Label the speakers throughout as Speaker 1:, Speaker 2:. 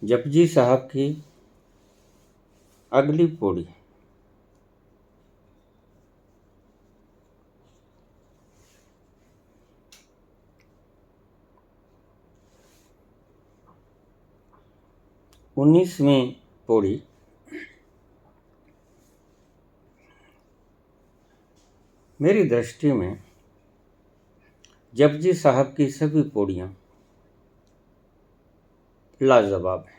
Speaker 1: जपजी साहब की अगली पौड़ी। उन्नीसवीं पौड़ी। मेरी दृष्टि में जपजी साहब की सभी पौड़ियां लाजवाब हैं।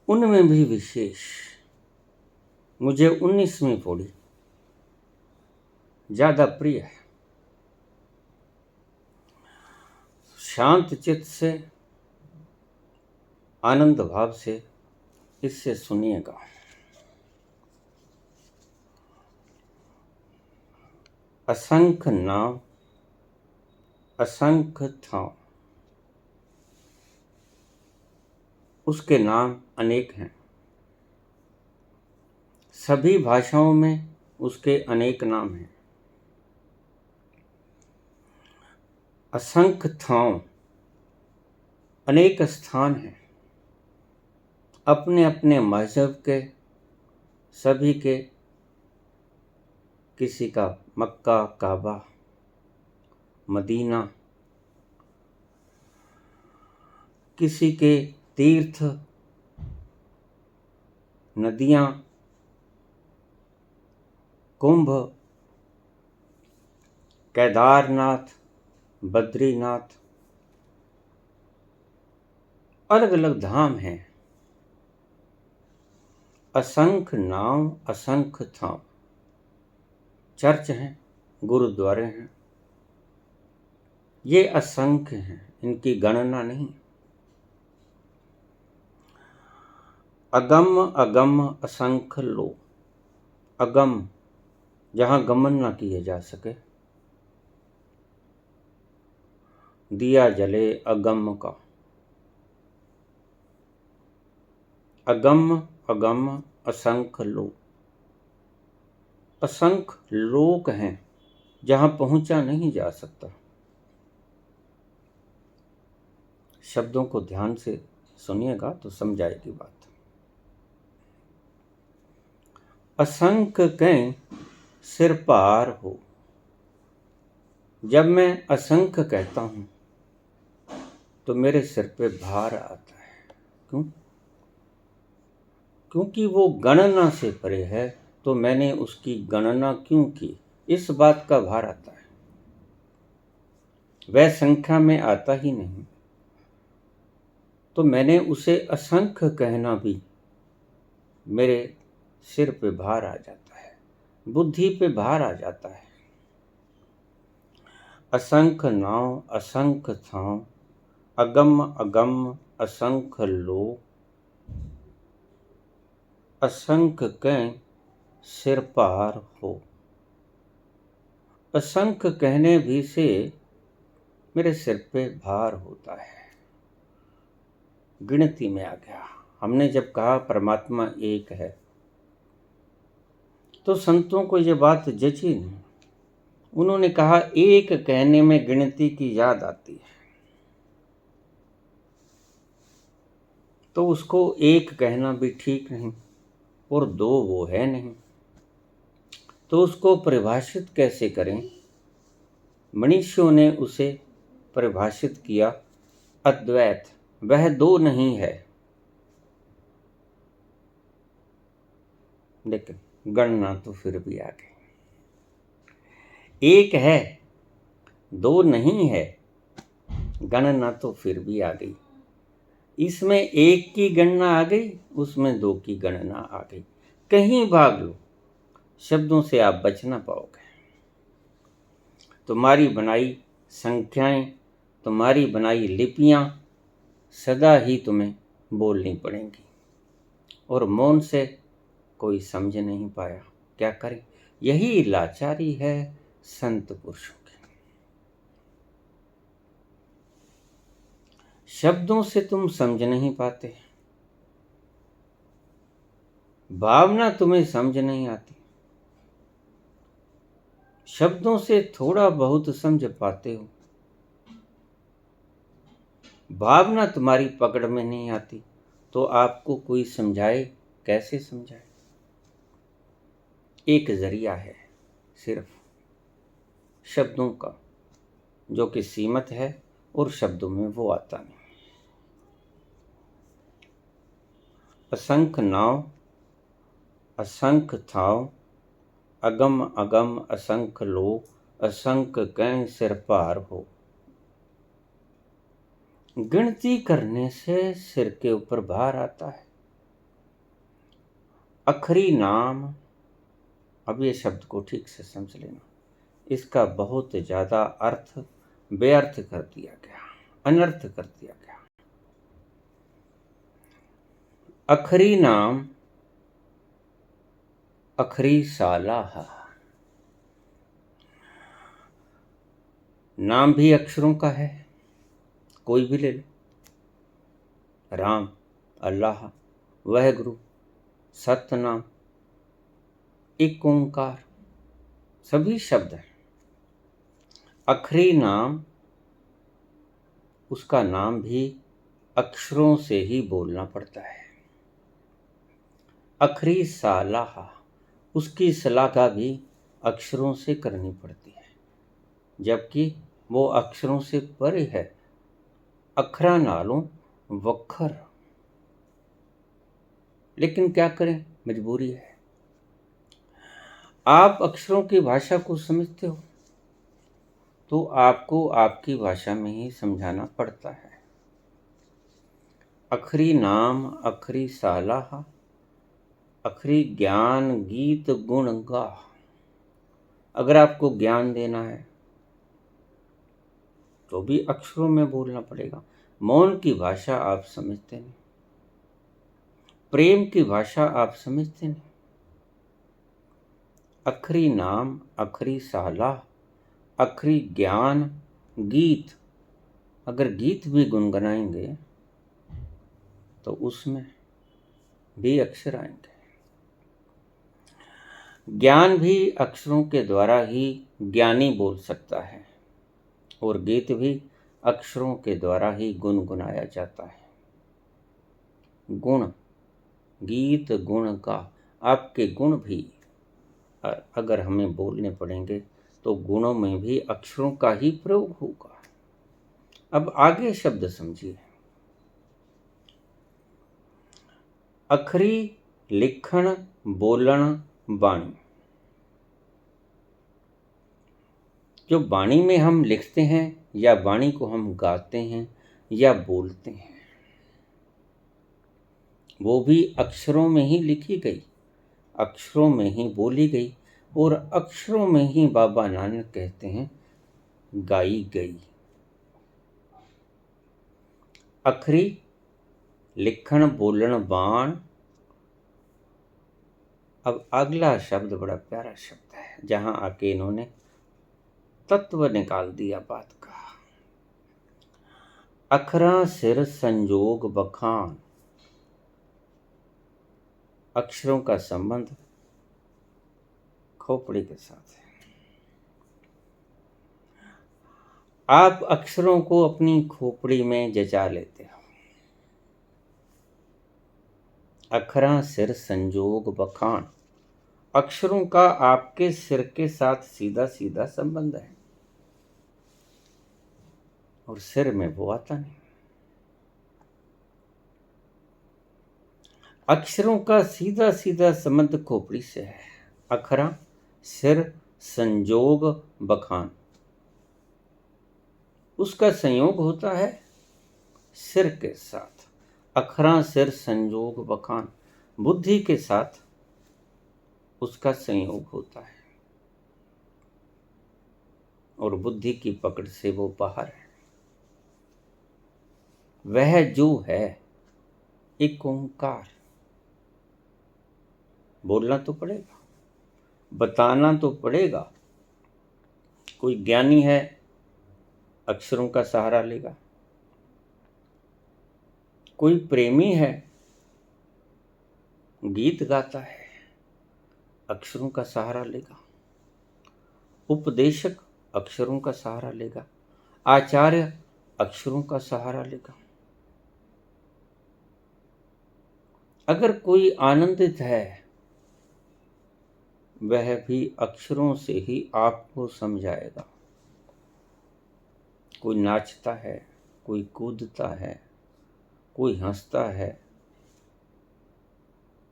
Speaker 1: उनमें भी विशेष मुझे 19वीं पौड़ी ज़्यादा प्रिय है। शांत चित्त से, आनंद भाव से इससे सुनिएगा। असंख्य नाम असंख्य था, उसके नाम अनेक हैं। सभी भाषाओं में उसके अनेक नाम हैं। असंख्य थांव, अनेक स्थान हैं। अपने अपने मजहब के सभी के, किसी का मक्का, काबा, मदीना, किसी के तीर्थ, नदियाँ, कुंभ, केदारनाथ, बद्रीनाथ, अलग अलग धाम हैं। असंख्य नाम असंख्य धाम, चर्च हैं, गुरुद्वारे हैं। ये असंख्य हैं, इनकी गणना नहीं। अगम अगम असंख्य लो, अगम जहाँ गमन ना किए जा सके, दिया जले अगम का। अगम अगम असंख्य लो, असंख्य लोक हैं जहाँ पहुंचा नहीं जा सकता। शब्दों को ध्यान से सुनिएगा तो समझाएगी बात। असंख्य कहीं सिर पार हो। जब मैं असंख्य कहता हूं तो मेरे सिर पे भार आता है। क्यों? क्योंकि वो गणना से परे है, तो मैंने उसकी गणना क्यों की, इस बात का भार आता है। वह संख्या में आता ही नहीं, तो मैंने उसे असंख्य कहना भी मेरे सिर पे भार आ जाता है, बुद्धि पे भार आ जाता है। असंख्य नाव असंख्य थांव, अगम अगम असंख्य लो, असंख्य कह सिर पार हो। असंख्य कहने भी से मेरे सिर पे भार होता है। गिनती में आ गया। हमने जब कहा परमात्मा एक है, तो संतों को ये बात जची नहीं। उन्होंने कहा एक कहने में गिनती की याद आती है, तो उसको एक कहना भी ठीक नहीं, और दो वो है नहीं, तो उसको परिभाषित कैसे करें? मनीषियों ने उसे परिभाषित किया अद्वैत। वह दो नहीं है, लेकिन गणना तो फिर भी आ गई। एक है, दो नहीं है, गणना तो फिर भी आ गई। इसमें एक की गणना आ गई, उसमें दो की गणना आ गई। कहीं भाग लो, शब्दों से आप बच ना पाओगे। तुम्हारी बनाई संख्याएं, तुम्हारी बनाई लिपियां सदा ही तुम्हें बोलनी पड़ेंगी, और मौन से कोई समझ नहीं पाया। क्या करें? यही लाचारी है संत पुरुषों की। शब्दों से तुम समझ नहीं पाते, भावना तुम्हें समझ नहीं आती। शब्दों से थोड़ा बहुत समझ पाते हो, भावना तुम्हारी पकड़ में नहीं आती तो आपको कोई समझाए, कैसे समझाए। एक जरिया है सिर्फ शब्दों का, जो कि सीमित है और शब्दों में वो आता नहीं। असंख्य नाव असंख्य थाव, अगम अगम असंख्य लोग, असंख्य कहीं सिर पार हो। गिनती करने से सिर के ऊपर भार आता है। आखिरी नाम, अब ये शब्द को ठीक से समझ लेना, इसका बहुत ज्यादा अर्थ बेअर्थ कर दिया गया, अनर्थ कर दिया गया। आखिरी नाम आखिरी सालाह, नाम भी अक्षरों का है, कोई भी ले लो। राम, अल्लाह, वह गुरु, सतनाम, एक ओंकार, सभी शब्द हैं। आखिरी नाम, उसका नाम भी अक्षरों से ही बोलना पड़ता है। आखिरी सालाह, उसकी सलाह भी अक्षरों से करनी पड़ती है, जबकि वो अक्षरों से परे है। अखरा नालों वक्खर, लेकिन क्या करें, मजबूरी है। आप अक्षरों की भाषा को समझते हो तो आपको आपकी भाषा में ही समझाना पड़ता है। आखिरी नाम आखिरी सालाह, आखिरी ज्ञान गीत गुण गा। अगर आपको ज्ञान देना है तो भी अक्षरों में बोलना पड़ेगा। मौन की भाषा आप समझते नहीं, प्रेम की भाषा आप समझते नहीं। आखिरी नाम आखिरी सालाह, आखिरी ज्ञान गीत। अगर गीत भी गुनगुनाएंगे तो उसमें भी अक्षर आएंगे। ज्ञान भी अक्षरों के द्वारा ही ज्ञानी बोल सकता है, और गीत भी अक्षरों के द्वारा ही गुनगुनाया जाता है। गुण, गीत गुण का, आपके गुण भी अगर हमें बोलने पड़ेंगे तो गुणों में भी अक्षरों का ही प्रयोग होगा। अब आगे शब्द समझिए। अखरी लिखण बोलण बाणी। जो बाणी में हम लिखते हैं या बाणी को हम गाते हैं या बोलते हैं, वो भी अक्षरों में ही लिखी गई, अक्षरों में ही बोली गई, और अक्षरों में ही बाबा नानक कहते हैं गाई गई। अखरी लिखण बोलण बाण। अब अगला शब्द बड़ा प्यारा शब्द है, जहां आके इन्होंने तत्व निकाल दिया बात का। अखरा सिर संजोग बखान। अक्षरों का संबंध खोपड़ी के साथ है। आप अक्षरों को अपनी खोपड़ी में जचा लेते हो। अखरा सिर संजोग बखान, अक्षरों का आपके सिर के साथ सीधा सीधा संबंध है, और सिर में वो आता नहीं। अक्षरों का सीधा सीधा संबंध खोपड़ी से है। अखरा सिर संजोग बखान, उसका संयोग होता है सिर के साथ। अखरा सिर संजोग बखान, बुद्धि के साथ उसका संयोग होता है, और बुद्धि की पकड़ से वो बाहर है। वह जो है एक ओंकार। बोलना तो पड़ेगा, बताना तो पड़ेगा। कोई ज्ञानी है, अक्षरों का सहारा लेगा। कोई प्रेमी है, गीत गाता है, अक्षरों का सहारा लेगा। उपदेशक अक्षरों का सहारा लेगा। आचार्य अक्षरों का सहारा लेगा। अगर कोई आनंदित है वह भी अक्षरों से ही आपको समझाएगा। कोई नाचता है, कोई कूदता है, कोई हंसता है,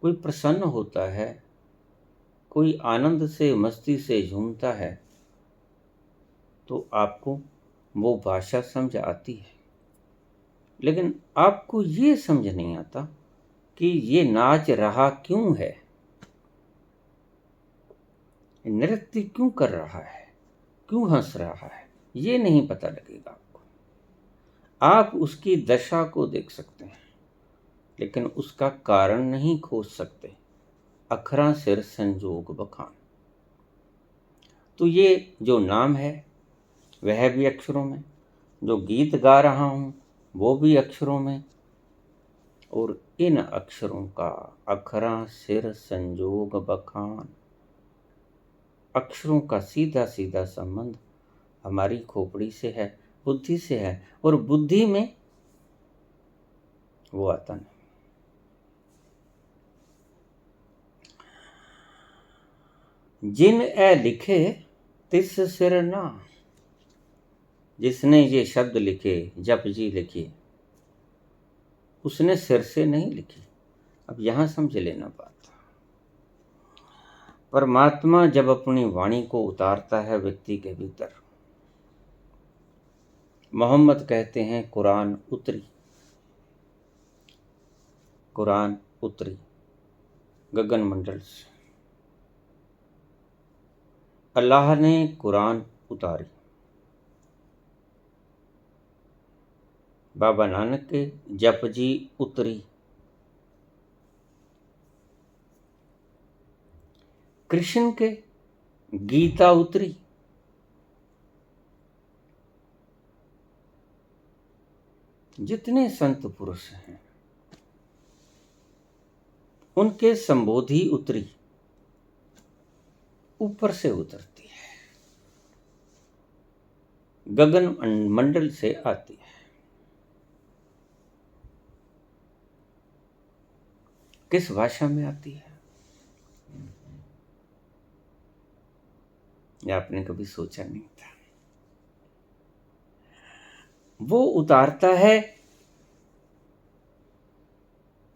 Speaker 1: कोई प्रसन्न होता है, कोई आनंद से मस्ती से झूमता है, तो आपको वो भाषा समझ आती है। लेकिन आपको ये समझ नहीं आता कि ये नाच रहा क्यों है, नृत्य क्यों कर रहा है, क्यों हंस रहा है, ये नहीं पता लगेगा आपको। आप उसकी दशा को देख सकते हैं लेकिन उसका कारण नहीं खोज सकते। अखरा सिर संजोग बखान। तो ये जो नाम है वह भी अक्षरों में, जो गीत गा रहा हूँ वो भी अक्षरों में, और इन अक्षरों का अखरा सिर संजोग बखान। अक्षरों का सीधा सीधा संबंध हमारी खोपड़ी से है, बुद्धि से है, और बुद्धि में वो आता नहीं। जिन ए लिखे तिस सिर ना। जिसने ये शब्द लिखे, जप जी लिखी, उसने सिर से नहीं लिखी। अब यहां समझ लेना बात। परमात्मा जब अपनी वाणी को उतारता है व्यक्ति के भीतर, मोहम्मद कहते हैं कुरान उतरी, कुरान उतरी गगन मंडल से। अल्लाह ने कुरान उतारी। बाबा नानक के जप जी उतरी। कृष्ण के गीता उतरी। जितने संत पुरुष हैं उनके संबोधि उतरी, ऊपर से उतरती है, गगन मंडल से आती है। किस भाषा में आती है ये आपने कभी सोचा नहीं था। वो उतारता है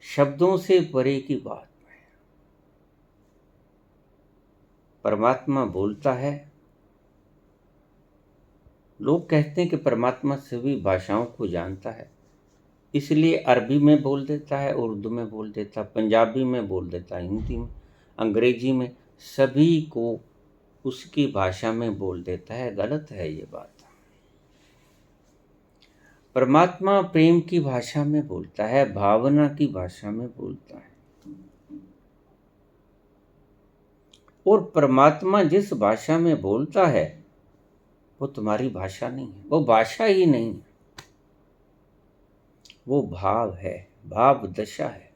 Speaker 1: शब्दों से परे की बात में। परमात्मा बोलता है। लोग कहते हैं कि परमात्मा सभी भाषाओं को जानता है, इसलिए अरबी में बोल देता है, उर्दू में बोल देता है, पंजाबी में बोल देता है, हिंदी में, अंग्रेजी में, सभी को उसकी भाषा में बोल देता है। गलत है ये बात। परमात्मा प्रेम की भाषा में बोलता है, भावना की भाषा में बोलता है। और परमात्मा जिस भाषा में बोलता है वो तुम्हारी भाषा नहीं है, वो भाषा ही नहीं है, वो भाव है, भाव दशा है,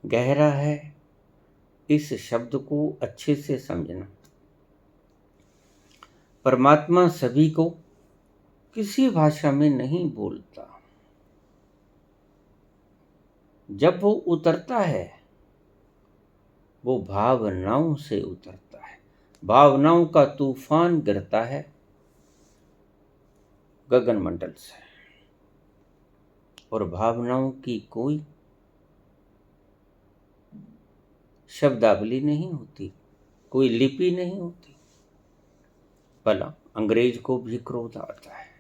Speaker 1: गहरा है। इस शब्द को अच्छे से समझना। परमात्मा सभी को किसी भाषा में नहीं बोलता। जब वो उतरता है वो भावनाओं से उतरता है। भावनाओं का तूफान गिरता है गगन मंडल से, और भावनाओं की कोई शब्दावली नहीं होती, कोई लिपि नहीं होती। भला अंग्रेज को भी क्रोध आता है,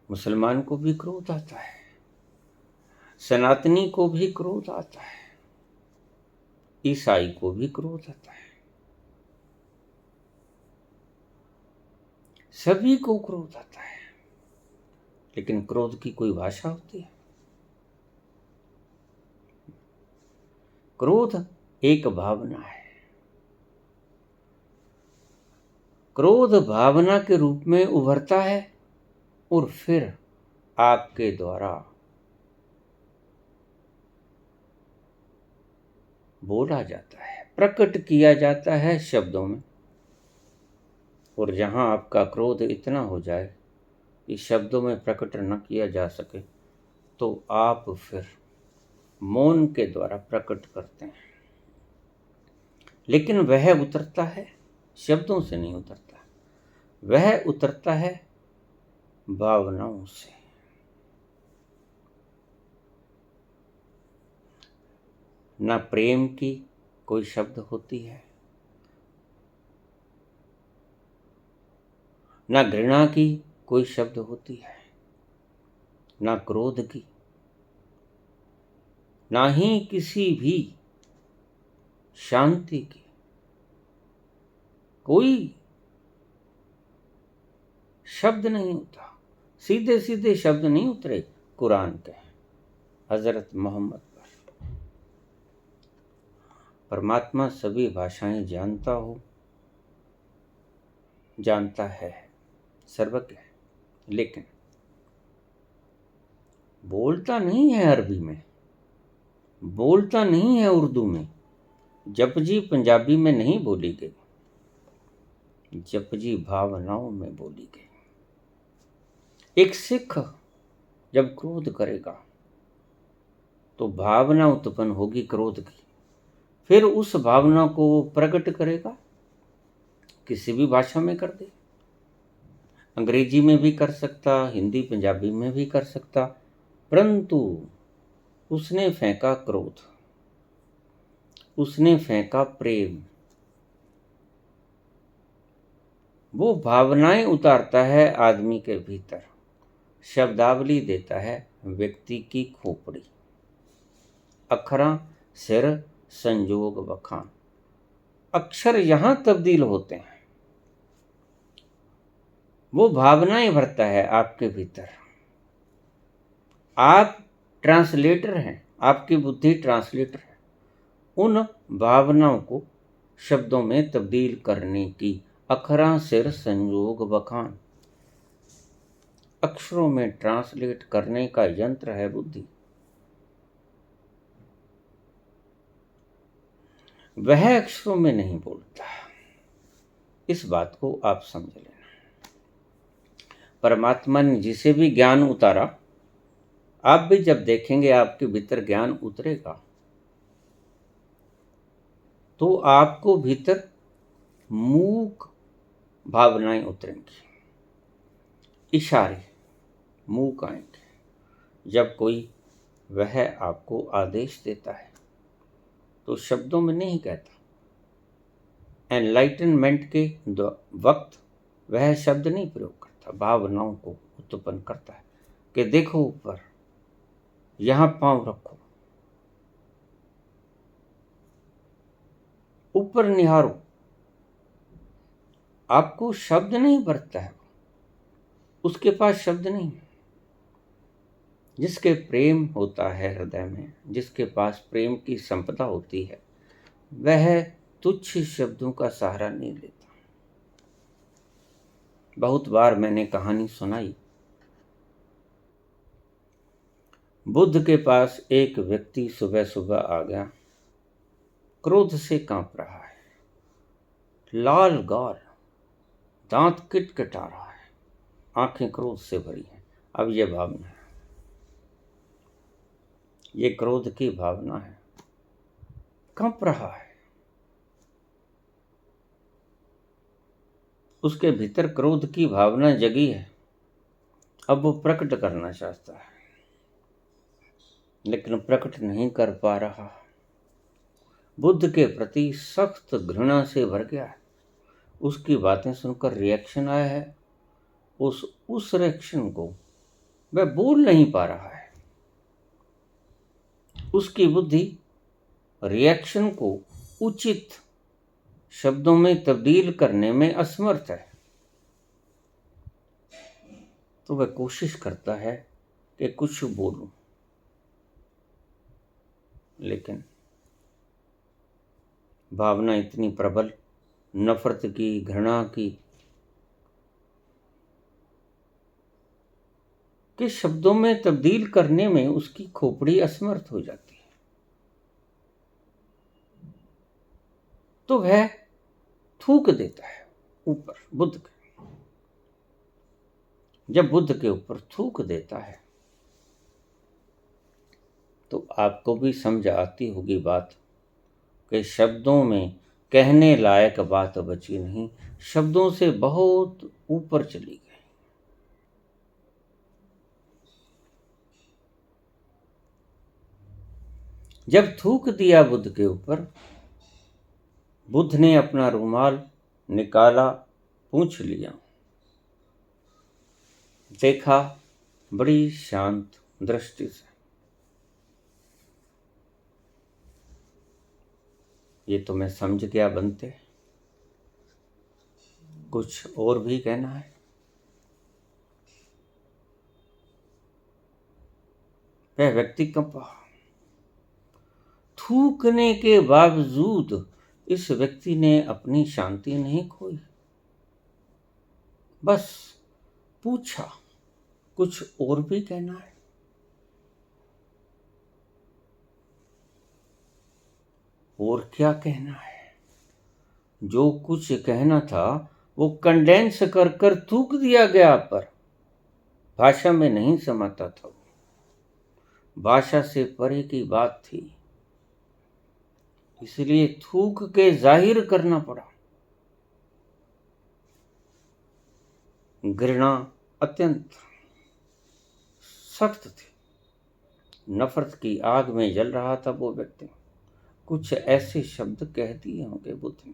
Speaker 1: मुसलमान को भी क्रोध आता है, सनातनी को भी क्रोध आता है, ईसाई को भी क्रोध आता है, सभी को क्रोध आता है। लेकिन क्रोध की कोई भाषा होती है? क्रोध एक भावना है। क्रोध भावना के रूप में उभरता है और फिर आपके द्वारा बोला जाता है, प्रकट किया जाता है शब्दों में। और जहाँ आपका क्रोध इतना हो जाए कि शब्दों में प्रकट न किया जा सके, तो आप फिर मौन के द्वारा प्रकट करते हैं। लेकिन वह उतरता है, शब्दों से नहीं उतरता, वह उतरता है भावनाओं से। ना प्रेम की कोई शब्द होती है, ना घृणा की कोई शब्द होती है, ना क्रोध की, ना ही किसी भी शांति की कोई शब्द नहीं होता। सीधे सीधे शब्द नहीं उतरे कुरान के हजरत मोहम्मद पर। परमात्मा सभी भाषाएं जानता है, सर्वज्ञ है, लेकिन बोलता नहीं है अरबी में, बोलता नहीं है उर्दू में। जपजी पंजाबी में नहीं बोली गई, जपजी भावनाओं में बोली गई। एक सिख जब क्रोध करेगा तो भावना उत्पन्न होगी क्रोध की, फिर उस भावना को प्रकट करेगा, किसी भी भाषा में कर दे, अंग्रेजी में भी कर सकता, हिंदी पंजाबी में भी कर सकता, परंतु उसने फेंका क्रोध, उसने फेंका प्रेम। वो भावनाएं उतारता है आदमी के भीतर, शब्दावली देता है व्यक्ति की खोपड़ी, अखरा सिर संजोग बखान। अक्षर यहां तब्दील होते हैं, वो भावनाएं भरता है आपके भीतर। आप ट्रांसलेटर हैं, आपकी बुद्धि ट्रांसलेटर है उन भावनाओं को शब्दों में तब्दील करने की। अखरा सिर संजोग बखान, अक्षरों में ट्रांसलेट करने का यंत्र है बुद्धि। वह अक्षरों में नहीं बोलता, इस बात को आप समझ लेना। परमात्मा ने जिसे भी ज्ञान उतारा, आप भी जब देखेंगे आपके भीतर ज्ञान उतरेगा, तो आपको भीतर मूक भावनाएं उतरेंगी, इशारे मूक आएंगे। जब कोई वह आपको आदेश देता है तो शब्दों में नहीं कहता। एनलाइटनमेंट के वक्त वह शब्द नहीं प्रयोग करता, भावनाओं को उत्पन्न करता है कि देखो ऊपर, यहां पांव रखो, ऊपर निहारो। आपको शब्द नहीं बरतता है, उसके पास शब्द नहीं। जिसके प्रेम होता है हृदय में, जिसके पास प्रेम की संपदा होती है, वह तुच्छ शब्दों का सहारा नहीं लेता। बहुत बार मैंने कहानी सुनाई। बुद्ध के पास एक व्यक्ति सुबह सुबह आ गया, क्रोध से कांप रहा है, लाल गाल, दांत किटकिटा रहा है, आंखें क्रोध से भरी हैं। अब यह भावना है, ये क्रोध की भावना है, कांप रहा है, उसके भीतर क्रोध की भावना जगी है। अब वो प्रकट करना चाहता है, लेकिन प्रकट नहीं कर पा रहा। बुद्ध के प्रति सख्त घृणा से भर गया है। उसकी बातें सुनकर रिएक्शन आया है, उस रिएक्शन को वह बोल नहीं पा रहा है। उसकी बुद्धि रिएक्शन को उचित शब्दों में तब्दील करने में असमर्थ है। तो वह कोशिश करता है कि कुछ बोलूं, लेकिन भावना इतनी प्रबल, नफरत की, घृणा की, कि शब्दों में तब्दील करने में उसकी खोपड़ी असमर्थ हो जाती है। तो वह थूक देता है, ऊपर, बुद्ध के, जब बुद्ध के ऊपर थूक देता है तो आपको भी समझ आती होगी बात कि शब्दों में कहने लायक बात बची नहीं, शब्दों से बहुत ऊपर चली गई। जब थूक दिया बुद्ध के ऊपर, बुद्ध ने अपना रुमाल निकाला, पूछ लिया, देखा बड़ी शांत दृष्टि से। ये तो मैं समझ गया बनते, कुछ और भी कहना है? वह व्यक्ति कंपा। थूकने के बावजूद इस व्यक्ति ने अपनी शांति नहीं खोई, बस पूछा, कुछ और भी कहना है? और क्या कहना है? जो कुछ कहना था वो कंडेंस कर कर थूक दिया गया, पर भाषा में नहीं समाता था। वो भाषा से परे की बात थी, इसलिए थूक के जाहिर करना पड़ा। घृणा अत्यंत सख्त थी, नफरत की आग में जल रहा था वो व्यक्ति। कुछ ऐसे शब्द कह दिए होंगे बुद्ध ने।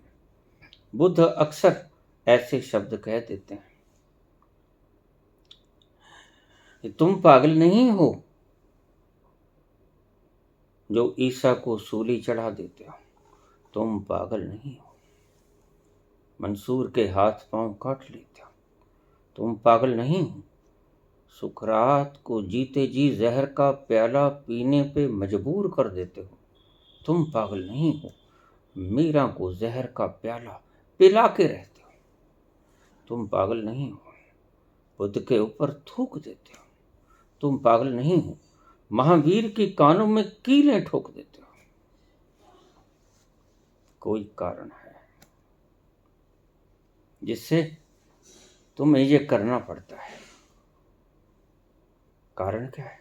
Speaker 1: बुद्ध अक्सर ऐसे शब्द कह देते हैं, तुम पागल नहीं हो जो ईसा को सूली चढ़ा देते हो, तुम पागल नहीं हो मंसूर के हाथ पांव काट लेते हो, तुम पागल नहीं हो सुकरात को जीते जी जहर का प्याला पीने पे मजबूर कर देते हो, तुम पागल नहीं हो मीरा को जहर का प्याला पिला के रहते हो, तुम पागल नहीं हो बुद्ध के ऊपर थूक देते हो, तुम पागल नहीं हो महावीर के कानों में कीलें ठोक देते हो। कोई कारण है जिससे तुम्हें ये करना पड़ता है। कारण क्या है?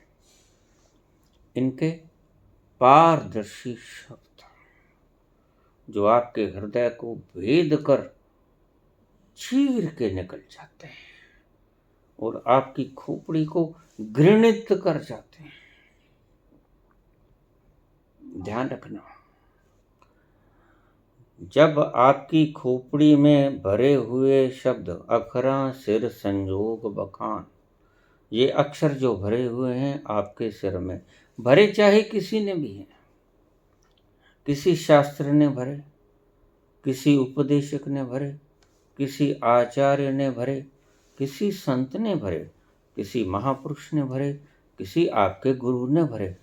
Speaker 1: इनके पारदर्शी शब्द जो आपके हृदय को भेद कर चीर के निकल जाते हैं और आपकी खोपड़ी को घृणित कर जाते हैं। ध्यान रखना, जब आपकी खोपड़ी में भरे हुए शब्द अखरा सिर संजोग बखान, ये अक्षर जो भरे हुए हैं आपके सिर में, भरे चाहे किसी ने भी हैं, किसी शास्त्र ने भरे, किसी उपदेशक ने भरे, किसी आचार्य ने भरे, किसी संत ने भरे, किसी महापुरुष ने भरे, किसी आपके गुरु ने भरे,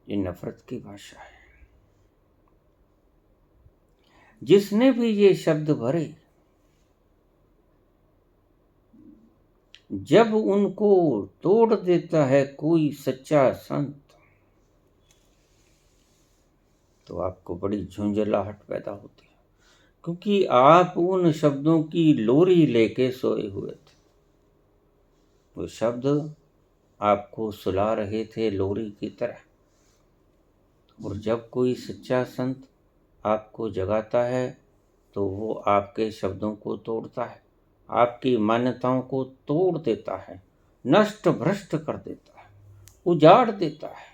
Speaker 1: ये नफरत की भाषा है। जिसने भी ये शब्द भरे, जब उनको तोड़ देता है कोई सच्चा संत, तो आपको बड़ी झुंझलाहट पैदा होती है, क्योंकि आप उन शब्दों की लोरी लेके सोए हुए थे। वो शब्द आपको सुला रहे थे लोरी की तरह, और जब कोई सच्चा संत आपको जगाता है तो वो आपके शब्दों को तोड़ता है, आपकी मान्यताओं को तोड़ देता है, नष्ट भ्रष्ट कर देता है, उजाड़ देता है।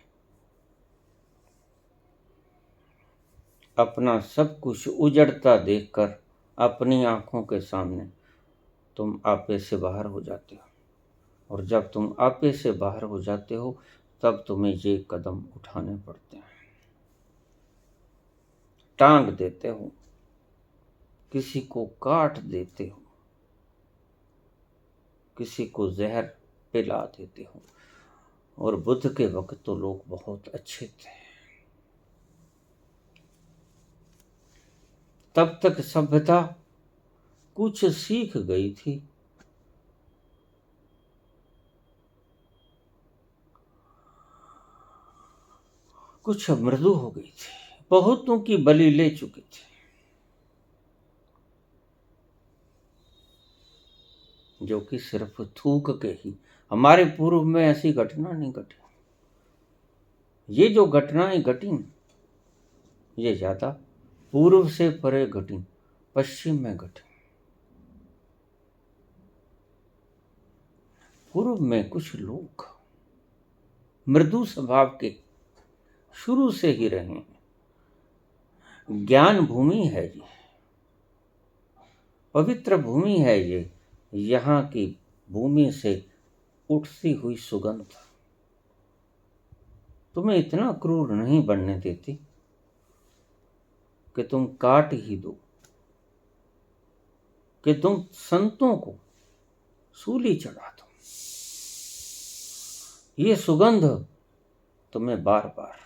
Speaker 1: अपना सब कुछ उजड़ता देखकर अपनी आंखों के सामने तुम आपे से बाहर हो जाते हो, और जब तुम आपे से बाहर हो जाते हो तब तुम्हें ये कदम उठाने पड़ते हैं। टांग देते हो, किसी को काट देते हो, किसी को जहर पिला देते हो। और बुद्ध के वक्त तो लोग बहुत अच्छे थे, तब तक सभ्यता कुछ सीख गई थी, कुछ मृदु हो गई थी, बहुतों की बलि ले चुकी थी। जो कि सिर्फ थूक के ही, हमारे पूर्व में ऐसी घटना नहीं घटी। ये जो घटनाएं घटी ये ज्यादा पूर्व से परे घटी, पश्चिम में घटी। पूर्व में कुछ लोग मृदु स्वभाव के शुरू से ही रहे हैं। ज्ञान भूमि है ये, पवित्र भूमि है ये। यहाँ की भूमि से उठती हुई सुगंध तुम्हें इतना क्रूर नहीं बनने देती कि तुम काट ही दो, कि तुम संतों को सूली चढ़ा दो। ये सुगंध तुम्हें बार बार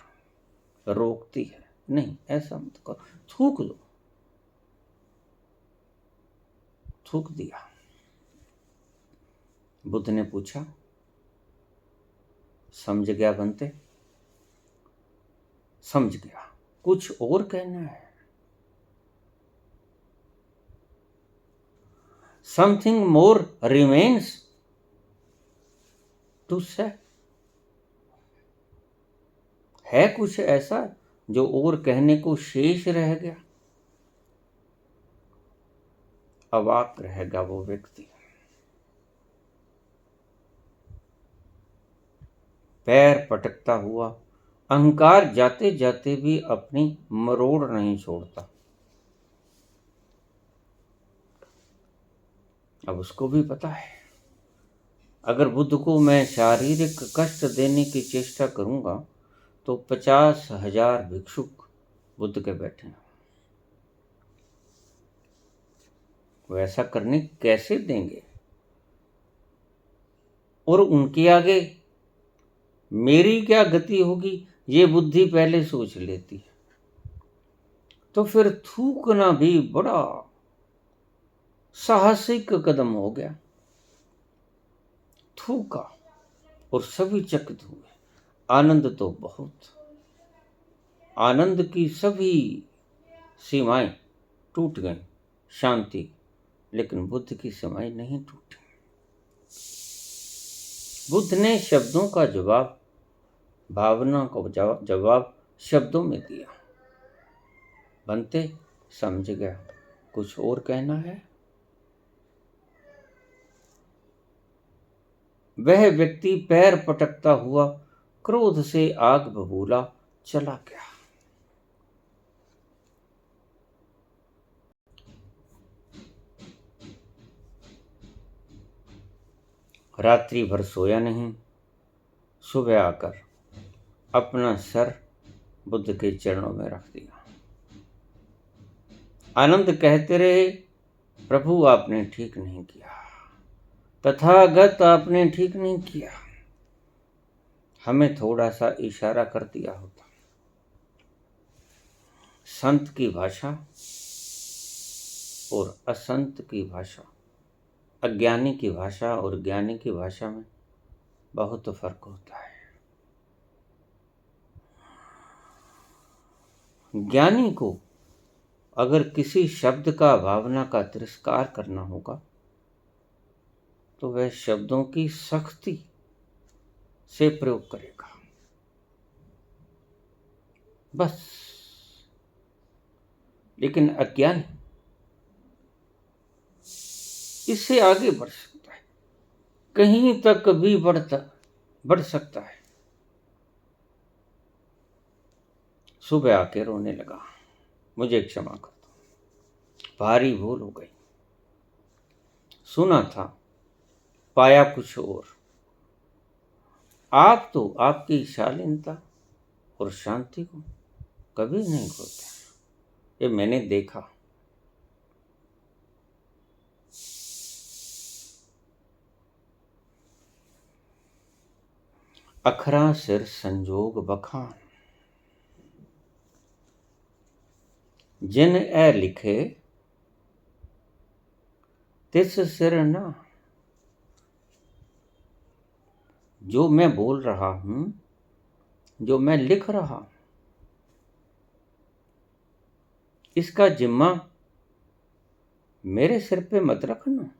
Speaker 1: रोकती है। नहीं, ऐसा मत करो, थूक दो। थूक दिया। बुद्ध ने पूछा, समझ गया बनते? समझ गया। कुछ और कहना है? समथिंग मोर रिमेन्स टू से? है कुछ ऐसा जो और कहने को शेष रह गया? अवाक रहेगा वो व्यक्ति। पैर पटकता हुआ अहंकार जाते जाते भी अपनी मरोड़ नहीं छोड़ता। अब उसको भी पता है, अगर बुद्ध को मैं शारीरिक कष्ट देने की चेष्टा करूंगा तो 50,000 भिक्षुक बुद्ध के बैठे हैं। वो ऐसा करने कैसे देंगे? और उनके आगे मेरी क्या गति होगी, ये बुद्धि पहले सोच लेती है। तो फिर थूकना भी बड़ा साहसिक कदम हो गया। थूका और सभी चकित हुए। आनंद तो बहुत, आनंद की सभी सीमाएं टूट गईं, शांति। लेकिन बुद्ध की सीमाएं नहीं टूटी। बुद्ध ने शब्दों का जवाब, भावना को जवाब शब्दों में दिया। बनते समझ गया। कुछ और कहना है? वह व्यक्ति पैर पटकता हुआ क्रोध से आग बबूला चला गया। रात्रि भर सोया नहीं। सुबह आकर अपना सर बुद्ध के चरणों में रख दिया। आनंद कहते रहे, प्रभु आपने ठीक नहीं किया, तथागत आपने ठीक नहीं किया। हमें थोड़ा सा इशारा कर दिया होता। संत की भाषा और असंत की भाषा, अज्ञानी की भाषा और ज्ञानी की भाषा में बहुत फर्क होता है। ज्ञानी को अगर किसी शब्द का, भावना का तिरस्कार करना होगा तो वह शब्दों की सख्ती से प्रयोग करेगा, बस। लेकिन अज्ञानी इससे आगे बढ़ सकता है, कहीं तक भी बढ़ सकता है। सुबह आके रोने लगा, मुझे क्षमा कर दो, भारी भूल हो गई। सुना था, पाया कुछ और। आप तो आपकी शालीनता और शांति को कभी नहीं खोते, ये मैंने देखा। अखरा सिर संजोग बखान, जिन ए लिखे तिस सिर ना। जो मैं बोल रहा हूं, जो मैं लिख रहा हूं, इसका जिम्मा मेरे सिर पे मत रखना।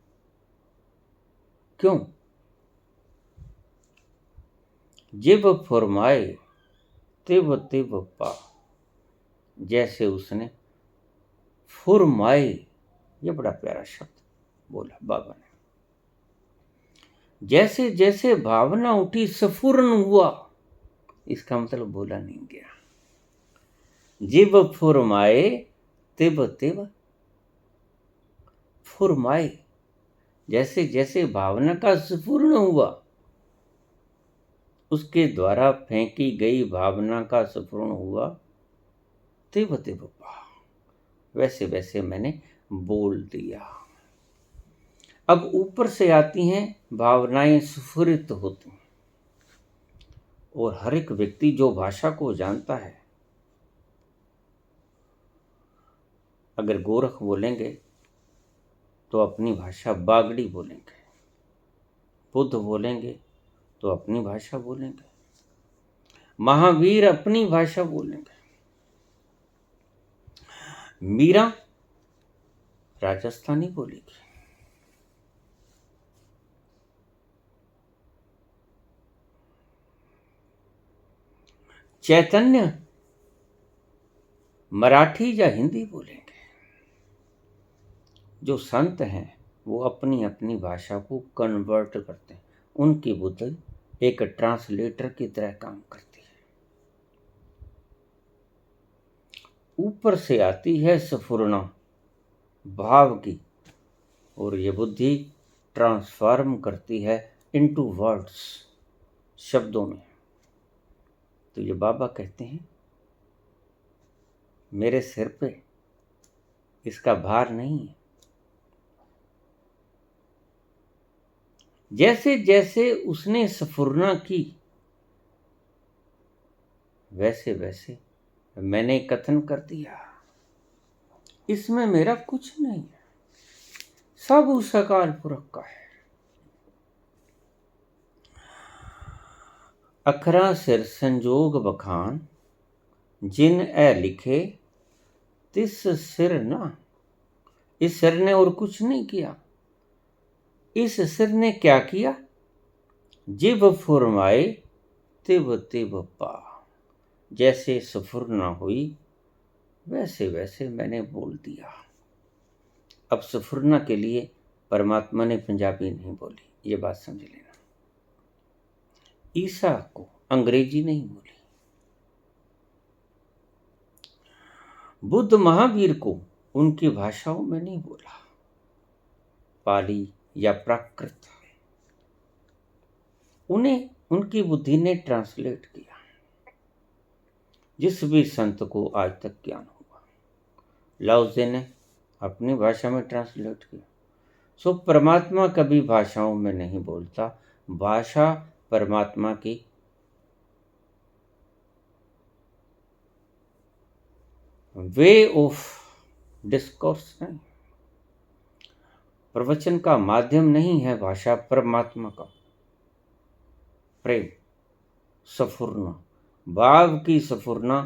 Speaker 1: क्यों? जिब फुरमाए तिब तिब पा। जैसे उसने फुरमाए, ये बड़ा प्यारा शब्द बोला बाबा ने। जैसे जैसे भावना उठी स्फुरन हुआ, इसका मतलब बोला नहीं गया। जिब फुरमाए तिब तिब फुरमाए, जैसे जैसे भावना का स्फुरन हुआ, उसके द्वारा फेंकी गई भावना का स्फुरन हुआ, तिब तिब पा, वैसे वैसे मैंने बोल दिया। अब ऊपर से आती हैं भावनाएं, स्फुरित होती हैं। और हर एक व्यक्ति जो भाषा को जानता है, अगर गोरख बोलेंगे तो अपनी भाषा बागड़ी बोलेंगे, बुद्ध बोलेंगे तो अपनी भाषा बोलेंगे, महावीर अपनी भाषा बोलेंगे, मीरा राजस्थानी बोलेगी, चैतन्य मराठी या हिंदी बोलेंगे। जो संत हैं वो अपनी अपनी भाषा को कन्वर्ट करते हैं। उनकी बुद्धि एक ट्रांसलेटर की तरह काम करती है। ऊपर से आती है स्फुरना भाव की, और ये बुद्धि ट्रांसफॉर्म करती है इनटू वर्ड्स, शब्दों में। तो ये बाबा कहते हैं मेरे सिर पे इसका भार नहीं है। जैसे जैसे उसने स्फुरना की, वैसे वैसे मैंने कथन कर दिया, इसमें मेरा कुछ नहीं है, सब उस अकाल पुरख का है। अखरा सिर संजोग बखान, जिन ए लिखे तिस सिर ना। इस सिर ने और कुछ नहीं किया। इस सिर ने क्या किया? जिब फुरमाए तिब तिब पा। जैसे स्फुरना हुई, वैसे वैसे मैंने बोल दिया। अब स्फुरना के लिए परमात्मा ने पंजाबी नहीं बोली, ये बात समझ लेना। ईसा को अंग्रेजी नहीं बोली। बुद्ध महावीर को उनकी भाषाओं में नहीं बोला, पाली या प्राकृत। उन्हें उनकी बुद्धि ने ट्रांसलेट किया। जिस भी संत को आज तक ज्ञान हुआ, लाओसे ने अपनी भाषा में ट्रांसलेट किया। सो परमात्मा कभी भाषाओं में नहीं बोलता। भाषा परमात्मा की वे ऑफ डिस्कोर्स नहीं, प्रवचन का माध्यम नहीं है भाषा परमात्मा का। प्रेम स्फुरना, भाव की स्फुरना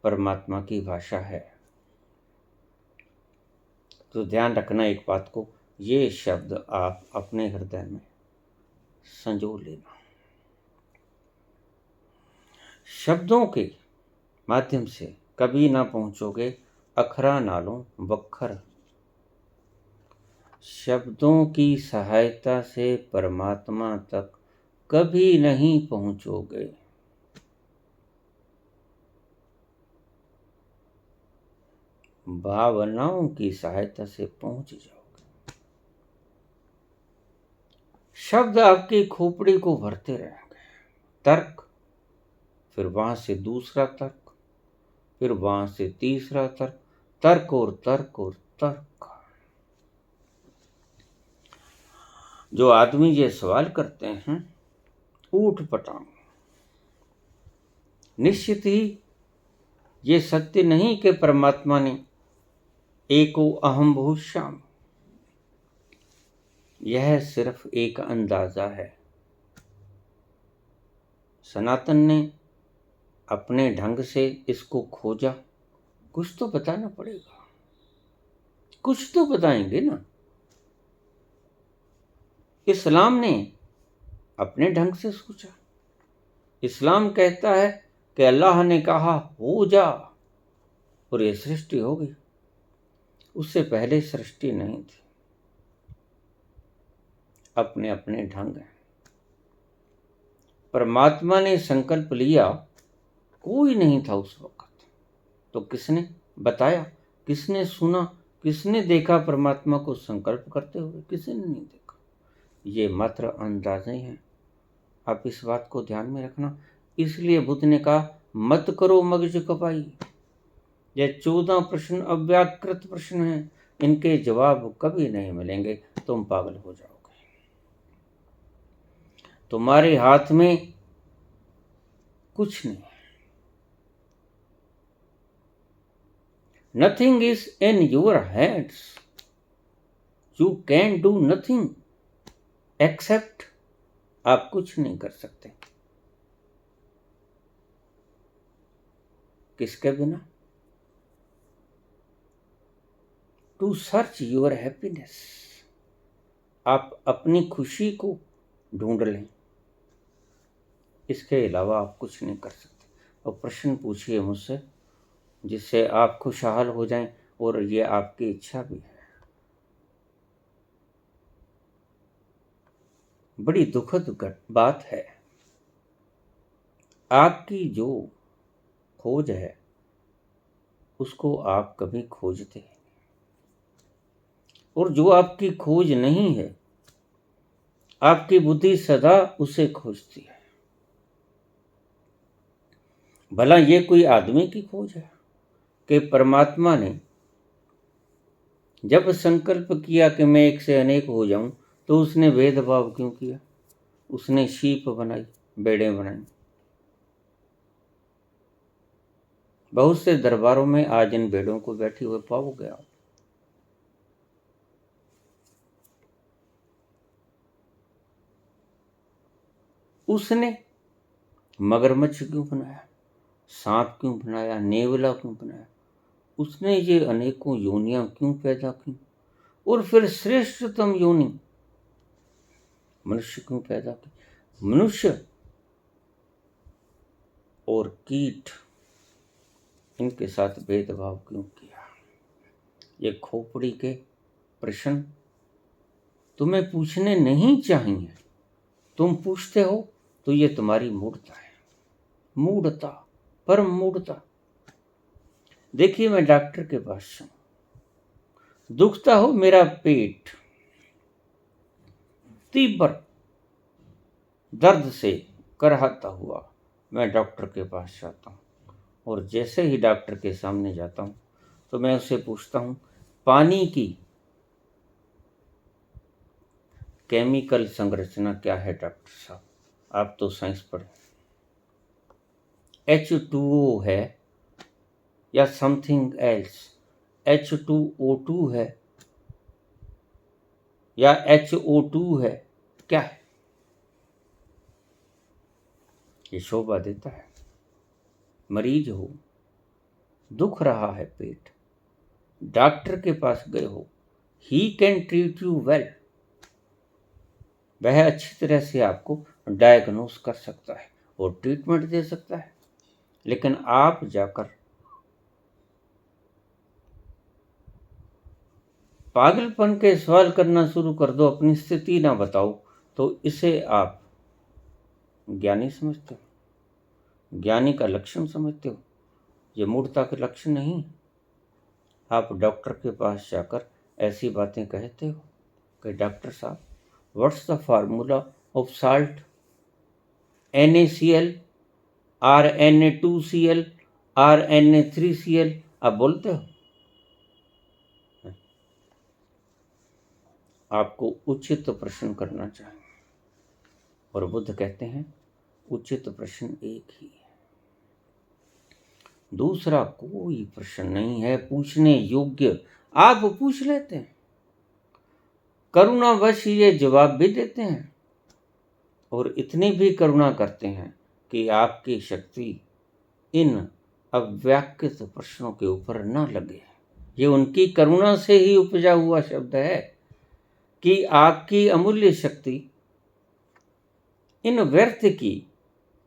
Speaker 1: परमात्मा की भाषा है। तो ध्यान रखना एक बात को, ये शब्द आप अपने हृदय में संजो लेना। शब्दों के माध्यम से कभी ना पहुंचोगे अखरा नालों वक्खर। शब्दों की सहायता से परमात्मा तक कभी नहीं पहुंचोगे। भावनाओं की सहायता से पहुंच जाओगे। शब्द आपकी खोपड़ी को भरते रहेंगे। तर्क, फिर वहां से दूसरा तर्क, फिर वहां से तीसरा तर्क, तर्क और तर्क और तर्क। जो आदमी ये सवाल करते हैं ऊट पटांग, निश्चित ही ये सत्य नहीं कि परमात्मा ने एको अहम भूष्याम, यह सिर्फ एक अंदाजा है। सनातन ने अपने ढंग से इसको खोजा। कुछ तो बताना पड़ेगा, कुछ तो बताएंगे ना। इस्लाम ने अपने ढंग से सोचा। इस्लाम कहता है कि अल्लाह ने कहा हो जा और ये सृष्टि हो गई। उससे पहले सृष्टि नहीं थी। अपने अपने ढंग है। परमात्मा ने संकल्प लिया, कोई नहीं था उस वक्त, तो किसने बताया, किसने सुना, किसने देखा परमात्मा को संकल्प करते हुए? किसी ने नहीं देखा। ये मात्र अंदाजे हैं। आप इस बात को ध्यान में रखना। इसलिए बुद्ध ने कहा मत करो मगज कपाई। ये 14 प्रश्न अव्याकृत प्रश्न हैं, इनके जवाब कभी नहीं मिलेंगे, तुम पागल हो जाओगे। तुम्हारे हाथ में कुछ नहीं। Nothing is in your hands. You can do nothing accept, आप कुछ नहीं कर सकते। किसके बिना? टू सर्च योर हैप्पीनेस, आप अपनी खुशी को ढूंढ लें, इसके अलावा आप कुछ नहीं कर सकते। और प्रश्न पूछिए मुझसे जिससे आप खुशहाल हो जाएं, और ये आपकी इच्छा भी है। बड़ी दुखद बात है, आपकी जो खोज है उसको आप कभी खोजते हैं, और जो आपकी खोज नहीं है आपकी बुद्धि सदा उसे खोजती है। भला ये कोई आदमी की खोज है कि परमात्मा ने जब संकल्प किया कि मैं एक से अनेक हो जाऊं, तो उसने भेदभाव क्यों किया? उसने शीप बनाई, बेड़ें बनाई। बहुत से दरबारों में आज इन भेड़ों को बैठी हुए पाओगे आप। उसने मगरमच्छ क्यों बनाया, सांप क्यों बनाया, नेवला क्यों बनाया? उसने ये अनेकों योनियां क्यों पैदा की? और फिर श्रेष्ठतम योनि मनुष्य क्यों पैदा की? मनुष्य और कीट, इनके साथ भेदभाव क्यों किया? ये खोपड़ी के प्रश्न तुम्हें पूछने नहीं चाहिए। तुम पूछते हो तो ये तुम्हारी मूढ़ता है, मूढ़ता, परम मूढ़ता। देखिए, मैं डॉक्टर के पास हूं, दुखता हो मेरा पेट, तीव्र दर्द से कराहता हुआ मैं डॉक्टर के पास जाता हूं, और जैसे ही डॉक्टर के सामने जाता हूं तो मैं उससे पूछता हूं पानी की केमिकल संरचना क्या है डॉक्टर साहब? आप तो साइंस पढ़े। H2O है या समथिंग एल्स? H2O2 है या HO2 है? क्या है? ये शोभा देता है? मरीज हो, दुख रहा है पेट, डॉक्टर के पास गए हो, he can treat you well. वह अच्छी तरह से आपको डायग्नोस कर सकता है और ट्रीटमेंट दे सकता है। लेकिन आप जाकर पागलपन के सवाल करना शुरू कर दो, अपनी स्थिति ना बताओ, तो इसे आप ज्ञानी समझते हो, ज्ञानी का लक्षण समझते हो। ये मूर्खता के लक्षण नहीं। आप डॉक्टर के पास जाकर ऐसी बातें कहते हो कि डॉक्टर साहब, what's the formula of salt? NaCl, RNA2Cl, RNA3Cl, आप बोलते हो? आपको उचित प्रश्न करना चाहिए, और बुद्ध कहते हैं उचित प्रश्न एक ही है, दूसरा कोई प्रश्न नहीं है पूछने योग्य। आप पूछ लेते हैं, करुणावश ये जवाब भी देते हैं, और इतनी भी करुणा करते हैं कि आपकी शक्ति इन अव्याकृत प्रश्नों के ऊपर न लगे। ये उनकी करुणा से ही उपजा हुआ शब्द है। कि आपकी अमूल्य शक्ति इन व्यर्थ की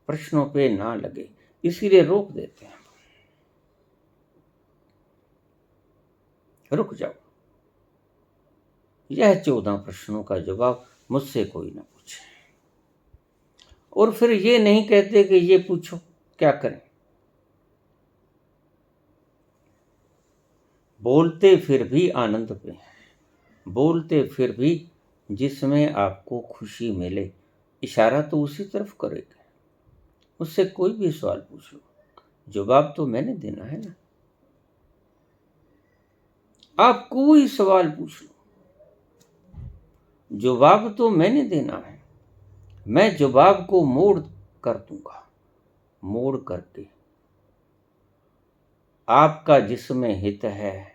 Speaker 1: प्रश्नों पे ना लगे, इसीलिए रोक देते हैं। रुक जाओ, यह 14 प्रश्नों का जवाब मुझसे कोई ना पूछे। और फिर ये नहीं कहते कि ये पूछो, क्या करें? बोलते फिर भी आनंद पे हैं, बोलते फिर भी जिसमें आपको खुशी मिले, इशारा तो उसी तरफ करेगा। उससे कोई भी सवाल पूछ लो, जवाब तो मैंने देना है ना। आप कोई सवाल पूछ लो, जवाब तो मैंने देना है। मैं जवाब को मोड़ कर दूंगा, मोड़ करके आपका जिसमें हित है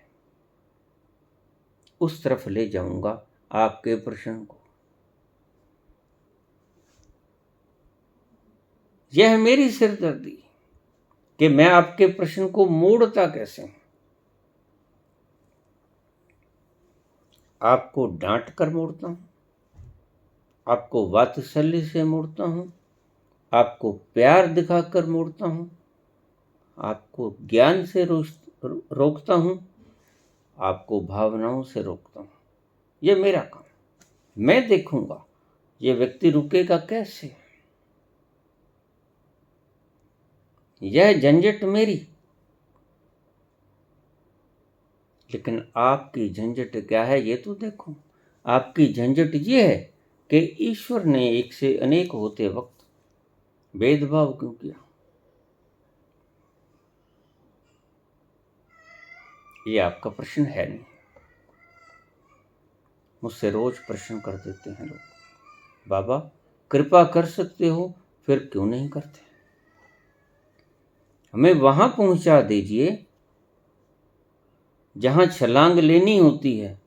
Speaker 1: उस तरफ ले जाऊंगा आपके प्रश्न को। यह मेरी सिरदर्दी कि मैं आपके प्रश्न को मोड़ता कैसे हूं। आपको डांट कर मोड़ता हूं, आपको वात्सल्य से मोड़ता हूं, आपको प्यार दिखाकर मोड़ता हूं, आपको ज्ञान से रोकता हूं, आपको भावनाओं से रोकता हूं। यह मेरा काम, मैं देखूंगा यह व्यक्ति रुकेगा कैसे। यह झंझट मेरी, लेकिन आपकी झंझट क्या है ये तो देखो। आपकी झंझट ये है कि ईश्वर ने एक से अनेक होते वक्त भेदभाव क्यों किया। ये आपका प्रश्न है नहीं। मुझसे रोज प्रश्न कर देते हैं लोग, बाबा कृपा कर सकते हो, फिर क्यों नहीं करते? हमें वहां पहुंचा दीजिए जहां छलांग लेनी होती है।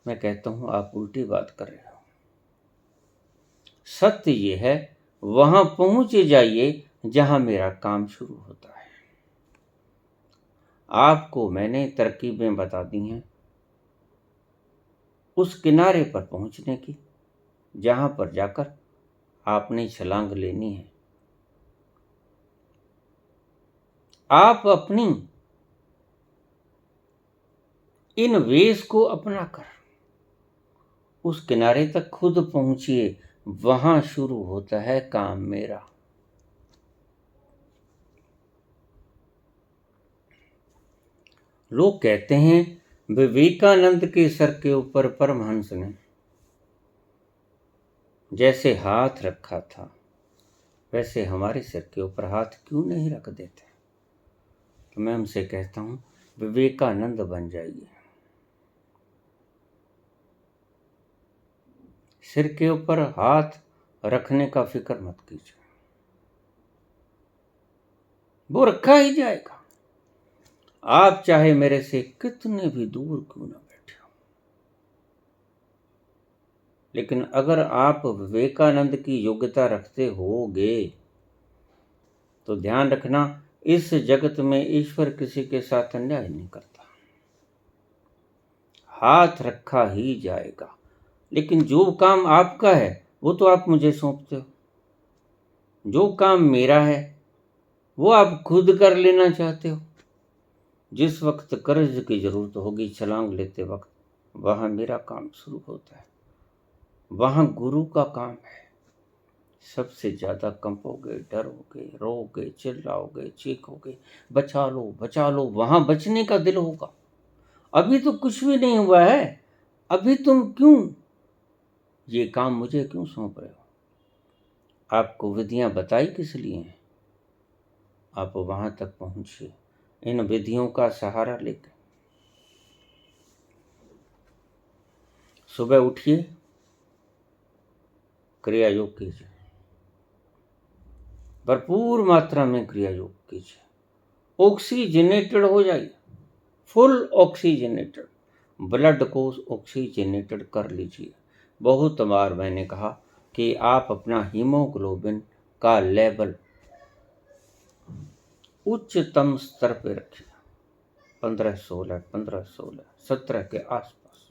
Speaker 1: मैं कहता हूं आप उल्टी बात कर रहे हो। सत्य ये है, वहां पहुंच जाइए जहां मेरा काम शुरू होता है। आपको मैंने तरकीबें बता दी हैं उस किनारे पर पहुंचने की जहां पर जाकर आपने छलांग लेनी है। आप अपनी इन वेश को अपनाकर उस किनारे तक खुद पहुंचिए, वहां शुरू होता है काम मेरा। लोग कहते हैं विवेकानंद के सर के ऊपर परमहंस ने जैसे हाथ रखा था वैसे हमारे सिर के ऊपर हाथ क्यों नहीं रख देते? तो मैं उनसे कहता हूं विवेकानंद बन जाइए। सिर के ऊपर हाथ रखने का फिक्र मत कीजिए, वो रखा ही जाएगा। आप चाहे मेरे से कितने भी दूर क्यों ना बैठे हो, लेकिन अगर आप विवेकानंद की योग्यता रखते होगे तो ध्यान रखना, इस जगत में ईश्वर किसी के साथ अन्याय नहीं करता। हाथ रखा ही जाएगा, लेकिन जो काम आपका है वो तो आप मुझे सौंपते हो। जो काम मेरा है वो आप खुद कर लेना चाहते हो। जिस वक्त कर्ज की जरूरत होगी छलांग लेते वक्त, वहां मेरा काम शुरू होता है, वहां गुरु का काम है। सबसे ज्यादा कंपोगे, डरोगे, रोगे, चिल्लाओगे, चीखोगे, बचा लो, वहां बचने का दिल होगा। अभी तो कुछ भी नहीं हुआ है, अभी तुम क्यों ये काम मुझे क्यों सौंप रहे हो? आपको विधियां बताई किस लिए हैं? आप वहां तक पहुंचिए इन विधियों का सहारा लेकर। सुबह उठिए, क्रिया योग कीजिए, भरपूर मात्रा में क्रिया योग कीजिए। ऑक्सीजनेटेड हो जाइए, फुल ऑक्सीजनेटेड, ब्लड को ऑक्सीजनेटेड कर लीजिए। बहुत बार मैंने कहा कि आप अपना हीमोग्लोबिन का लेवल उच्चतम स्तर पर रखिए, 15, 16, 15, 16, 17 के आसपास।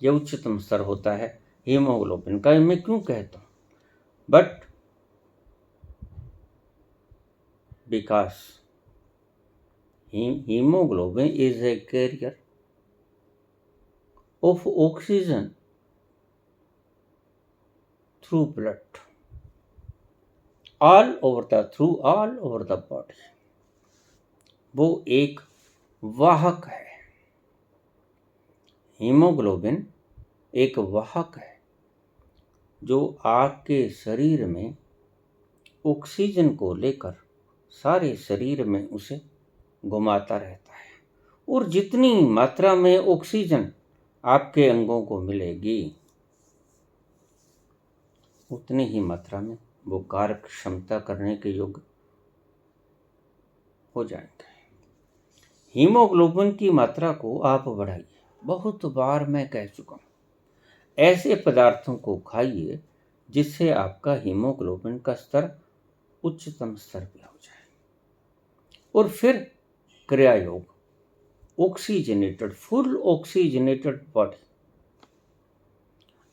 Speaker 1: ये उच्चतम स्तर होता है हीमोग्लोबिन का। मैं क्यों कहता हूँ? But because hemoglobin is a carrier of oxygen through blood all over the body। वो एक वाहक है। हीमोग्लोबिन एक वाहक है जो आपके शरीर में ऑक्सीजन को लेकर सारे शरीर में उसे घुमाता रहता है, और जितनी मात्रा में ऑक्सीजन आपके अंगों को मिलेगी उतनी ही मात्रा में वो कार्य क्षमता करने के योग्य हो जाएंगे। हीमोग्लोबिन की मात्रा को आप बढ़ाइए। बहुत बार मैं कह चुका हूँ, ऐसे पदार्थों को खाइए जिससे आपका हीमोग्लोबिन का स्तर उच्चतम स्तर पे हो जाए। और फिर क्रिया योग, ऑक्सीजनेटेड, फुल ऑक्सीजनेटेड बॉडी।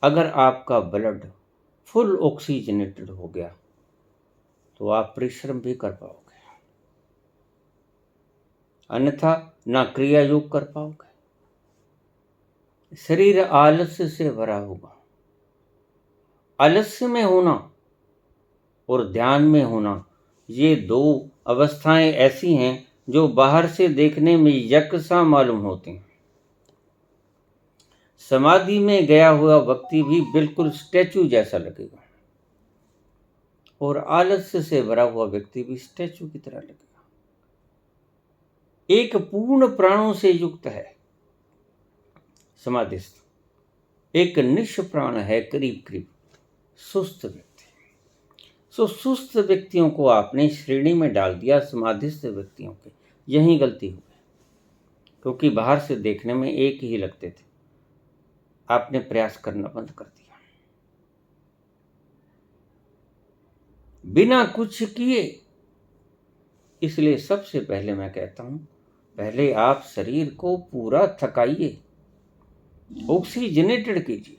Speaker 1: अगर आपका ब्लड फुल ऑक्सीजनेटेड हो गया तो आप परिश्रम भी कर पाओगे, अन्यथा ना क्रिया योग कर पाओगे। शरीर आलस्य से भरा होगा। आलस्य में होना और ध्यान में होना, ये दो अवस्थाएं ऐसी हैं जो बाहर से देखने में यकसा मालूम होती हैं। समाधि में गया हुआ व्यक्ति भी बिल्कुल स्टैचू जैसा लगेगा, और आलस्य से भरा हुआ व्यक्ति भी स्टैचू की तरह लगेगा। एक पूर्ण प्राणों से युक्त है समाधिस्थ, एक निष्प्राण है करीब करीब सुस्त व्यक्ति। सो सुस्त व्यक्तियों को आपने श्रेणी में डाल दिया समाधिस्थ व्यक्तियों के। यही गलती हुई, क्योंकि बाहर से देखने में एक ही लगते थे। आपने प्रयास करना बंद कर दिया, बिना कुछ किए। इसलिए सबसे पहले मैं कहता हूं, पहले आप शरीर को पूरा थकाइए, ऑक्सीजनेटेड कीजिए।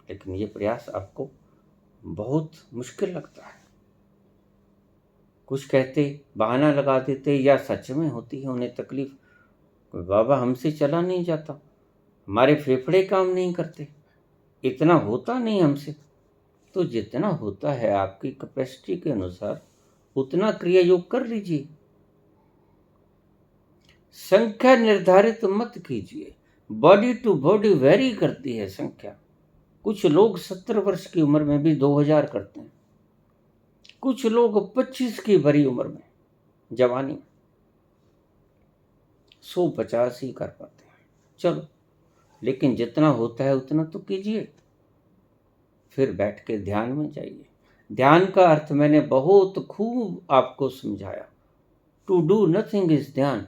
Speaker 1: लेकिन ये प्रयास आपको बहुत मुश्किल लगता है। कुछ कहते, बहाना लगा देते, या सच में होती है उन्हें तकलीफ, बाबा हमसे चला नहीं जाता, हमारे फेफड़े काम नहीं करते, इतना होता नहीं हमसे। तो जितना होता है आपकी कैपेसिटी के अनुसार उतना क्रिया योग कर लीजिए। संख्या निर्धारित मत कीजिए। बॉडी टू बॉडी वेरी करती है संख्या। कुछ लोग 70 वर्ष की उम्र में भी 2000 करते हैं, कुछ लोग 25 की भरी उम्र में, जवानी में 150 ही कर पाते हैं। चलो, लेकिन जितना होता है उतना तो कीजिए। फिर बैठ के ध्यान में जाइए। ध्यान का अर्थ मैंने बहुत खूब आपको समझाया। टू डू नथिंग इज ध्यान।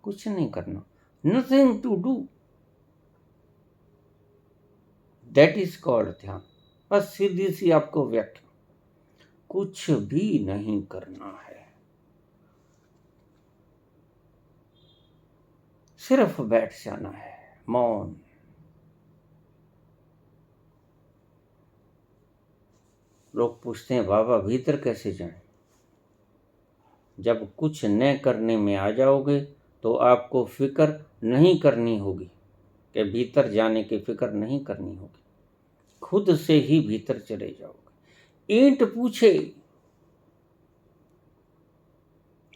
Speaker 1: कुछ नहीं करना, nothing to do, that is called dhyan. बस सीधी सी आपको व्याख्या, कुछ भी नहीं करना है, सिर्फ बैठ जाना है, मौन। लोग पूछते हैं, बाबा भीतर कैसे जाएं? जब कुछ न करने में आ जाओगे तो आपको फिक्र नहीं करनी होगी, कि भीतर जाने की फिक्र नहीं करनी होगी, खुद से ही भीतर चले जाओगे। ईंट पूछे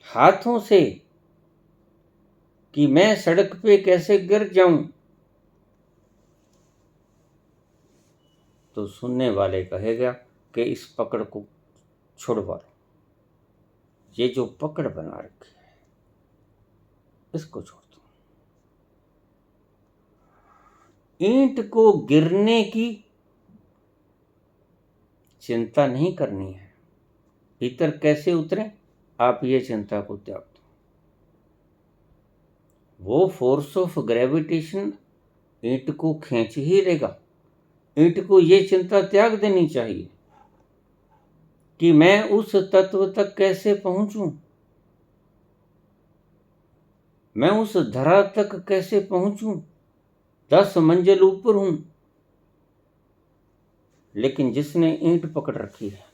Speaker 1: हाथों से कि मैं सड़क पे कैसे गिर जाऊं, तो सुनने वाले कहेगा कि इस पकड़ को छुड़वा लो, ये जो पकड़ बना रखी है इसको छोड़ दो। ईंट को गिरने की चिंता नहीं करनी है, भीतर कैसे उतरे आप ये चिंता को त्याग दो। वो फोर्स ऑफ ग्रेविटेशन ईंट को खींच ही लेगा। ईंट को ये चिंता त्याग देनी चाहिए कि मैं उस तत्व तक कैसे पहुंचूं, मैं उस धरा तक कैसे पहुंचूं, 10 मंजिल ऊपर हूं, लेकिन जिसने ईंट पकड़ रखी है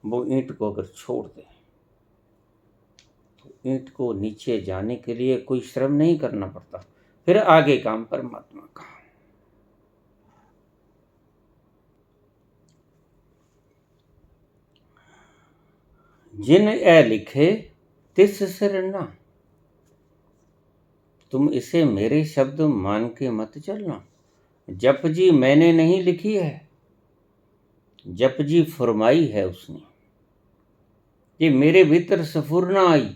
Speaker 1: वो ईंट को अगर छोड़ दे तो ईंट को नीचे जाने के लिए कोई श्रम नहीं करना पड़ता, फिर आगे काम परमात्मा का। जिन ए लिखे तिस सिर ना, तुम इसे मेरे शब्द मान के मत चलना। जप जी मैंने नहीं लिखी है, जप जी फरमाई है उसने, ये मेरे भीतर सफुरना आई,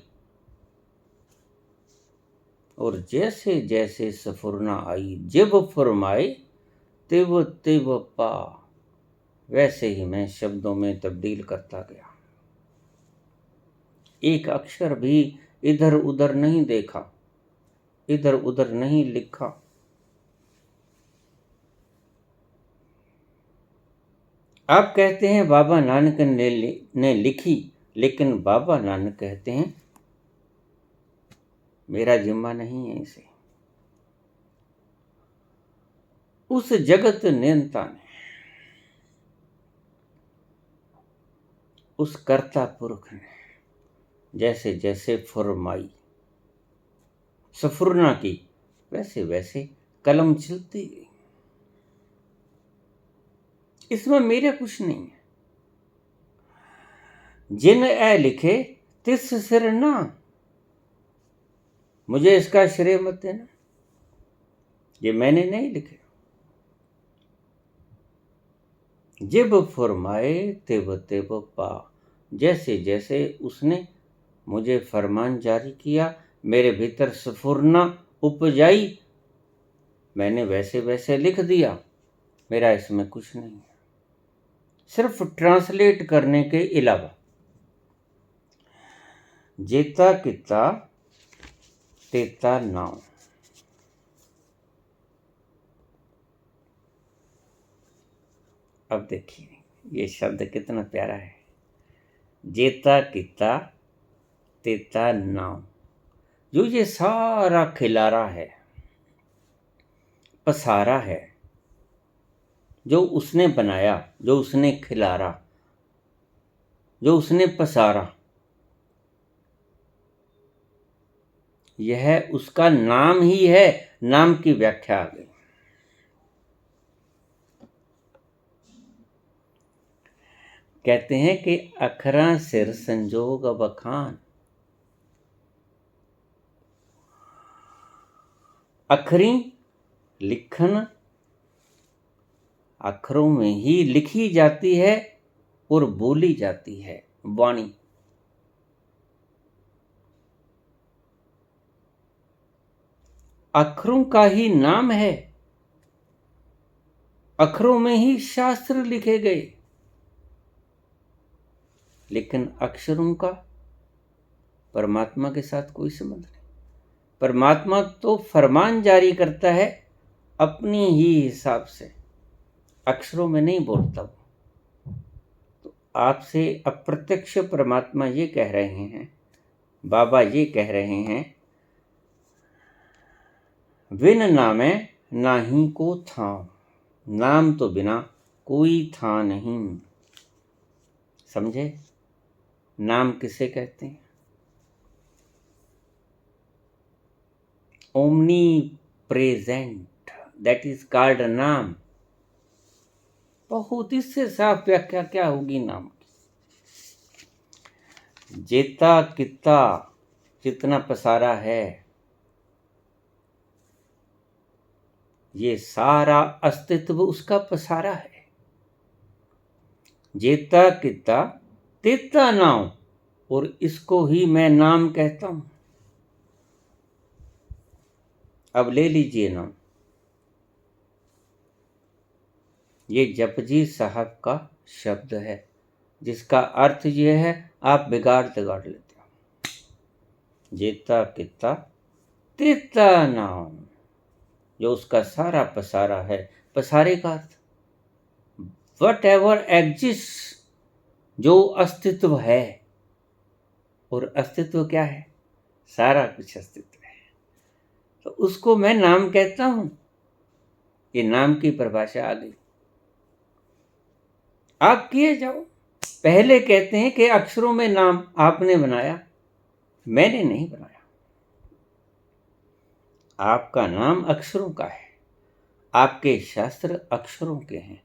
Speaker 1: और जैसे जैसे सफुरना आई जब फरमाए तिव तिव पा, वैसे ही मैं शब्दों में तब्दील करता गया। एक अक्षर भी इधर उधर नहीं देखा, इधर उधर नहीं लिखा। आप कहते हैं बाबा नानक ने लिखी, लेकिन बाबा नानक कहते हैं मेरा जिम्मा नहीं है इसे। उस जगत नियंता ने, उस कर्ता पुरुष ने जैसे जैसे फरमाई सफुरना की, वैसे वैसे कलम चलती गई। इसमें मेरा कुछ नहीं है। जिन ए लिखे तिस सिर ना, मुझे इसका श्रेय मत देना, ये मैंने नहीं लिखे। जिब फरमाए तिब तिब पा, जैसे जैसे उसने मुझे फरमान जारी किया, मेरे भीतर सफुरना उपजाई, मैंने वैसे वैसे लिख दिया। मेरा इसमें कुछ नहीं है, सिर्फ ट्रांसलेट करने के अलावा। जेता किता तेता नाव, अब देखिए ये शब्द कितना प्यारा है। जेता किता तेता नाव, जो ये सारा खिलारा है, पसारा है, जो उसने बनाया, जो उसने खिलारा, जो उसने पसारा, यह उसका नाम ही है। नाम की व्याख्या आ गई। कहते हैं कि अखरा सिर संजोग बखान, अखरी लिखन अक्षरों में ही लिखी जाती है और बोली जाती है वाणी। अक्षरों का ही नाम है, अक्षरों में ही शास्त्र लिखे गए, लेकिन अक्षरों का परमात्मा के साथ कोई संबंध नहीं। परमात्मा तो फरमान जारी करता है अपनी ही हिसाब से, अक्षरों में नहीं बोलता वो। तो आपसे अप्रत्यक्ष परमात्मा ये कह रहे हैं, बाबा ये कह रहे हैं, बिन नामे नाही को था, नाम तो बिना कोई था नहीं। समझे? नाम किसे कहते हैं? Omni present, that is called नाम। बहुत इससे साफ व्याख्या क्या होगी नाम की। जेता किता, जितना पसारा है, ये सारा अस्तित्व उसका पसारा है। जेता किता तेता नाम, और इसको ही मैं नाम कहता हूं। अब ले लीजिए नाम। ये जपजी साहब का शब्द है, जिसका अर्थ ये है, आप बिगाड़ तिगाड़ लेते हो। जेता किता तेता नाम, जो उसका सारा पसारा है। पसारे का अर्थ वट एवर एग्जिस्ट, जो अस्तित्व है। और अस्तित्व क्या है? सारा कुछ अस्तित्व है। तो उसको मैं नाम कहता हूं। ये नाम की परिभाषा आ गई। आप किए जाओ। पहले कहते हैं कि अक्षरों में नाम आपने बनाया, मैंने नहीं बनाया। आपका नाम अक्षरों का है, आपके शास्त्र अक्षरों के हैं,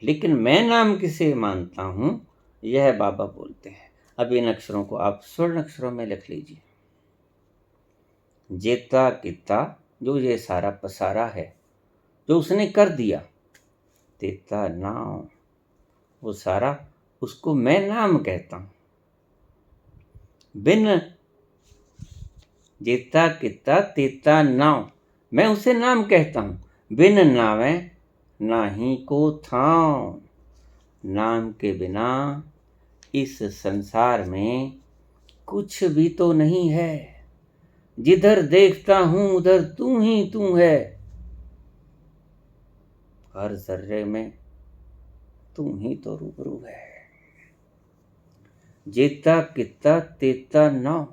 Speaker 1: लेकिन मैं नाम किसे मानता हूं, यह बाबा बोलते हैं। अब इन अक्षरों को आप स्वर्ण अक्षरों में लिख लीजिए। जेता किता, जो ये सारा पसारा है, जो उसने कर दिया, तेता नाम, वो सारा, उसको मैं नाम कहता हूं। बिन जेता किता तेता नाम, मैं उसे नाम कहता हूं। बिन नावे नाही को थाम, नाम के बिना इस संसार में कुछ भी तो नहीं है। जिधर देखता हूं उधर तू ही तू है, हर जर्रे में तू ही तो रूबरू है। जेता किता तेता नाम,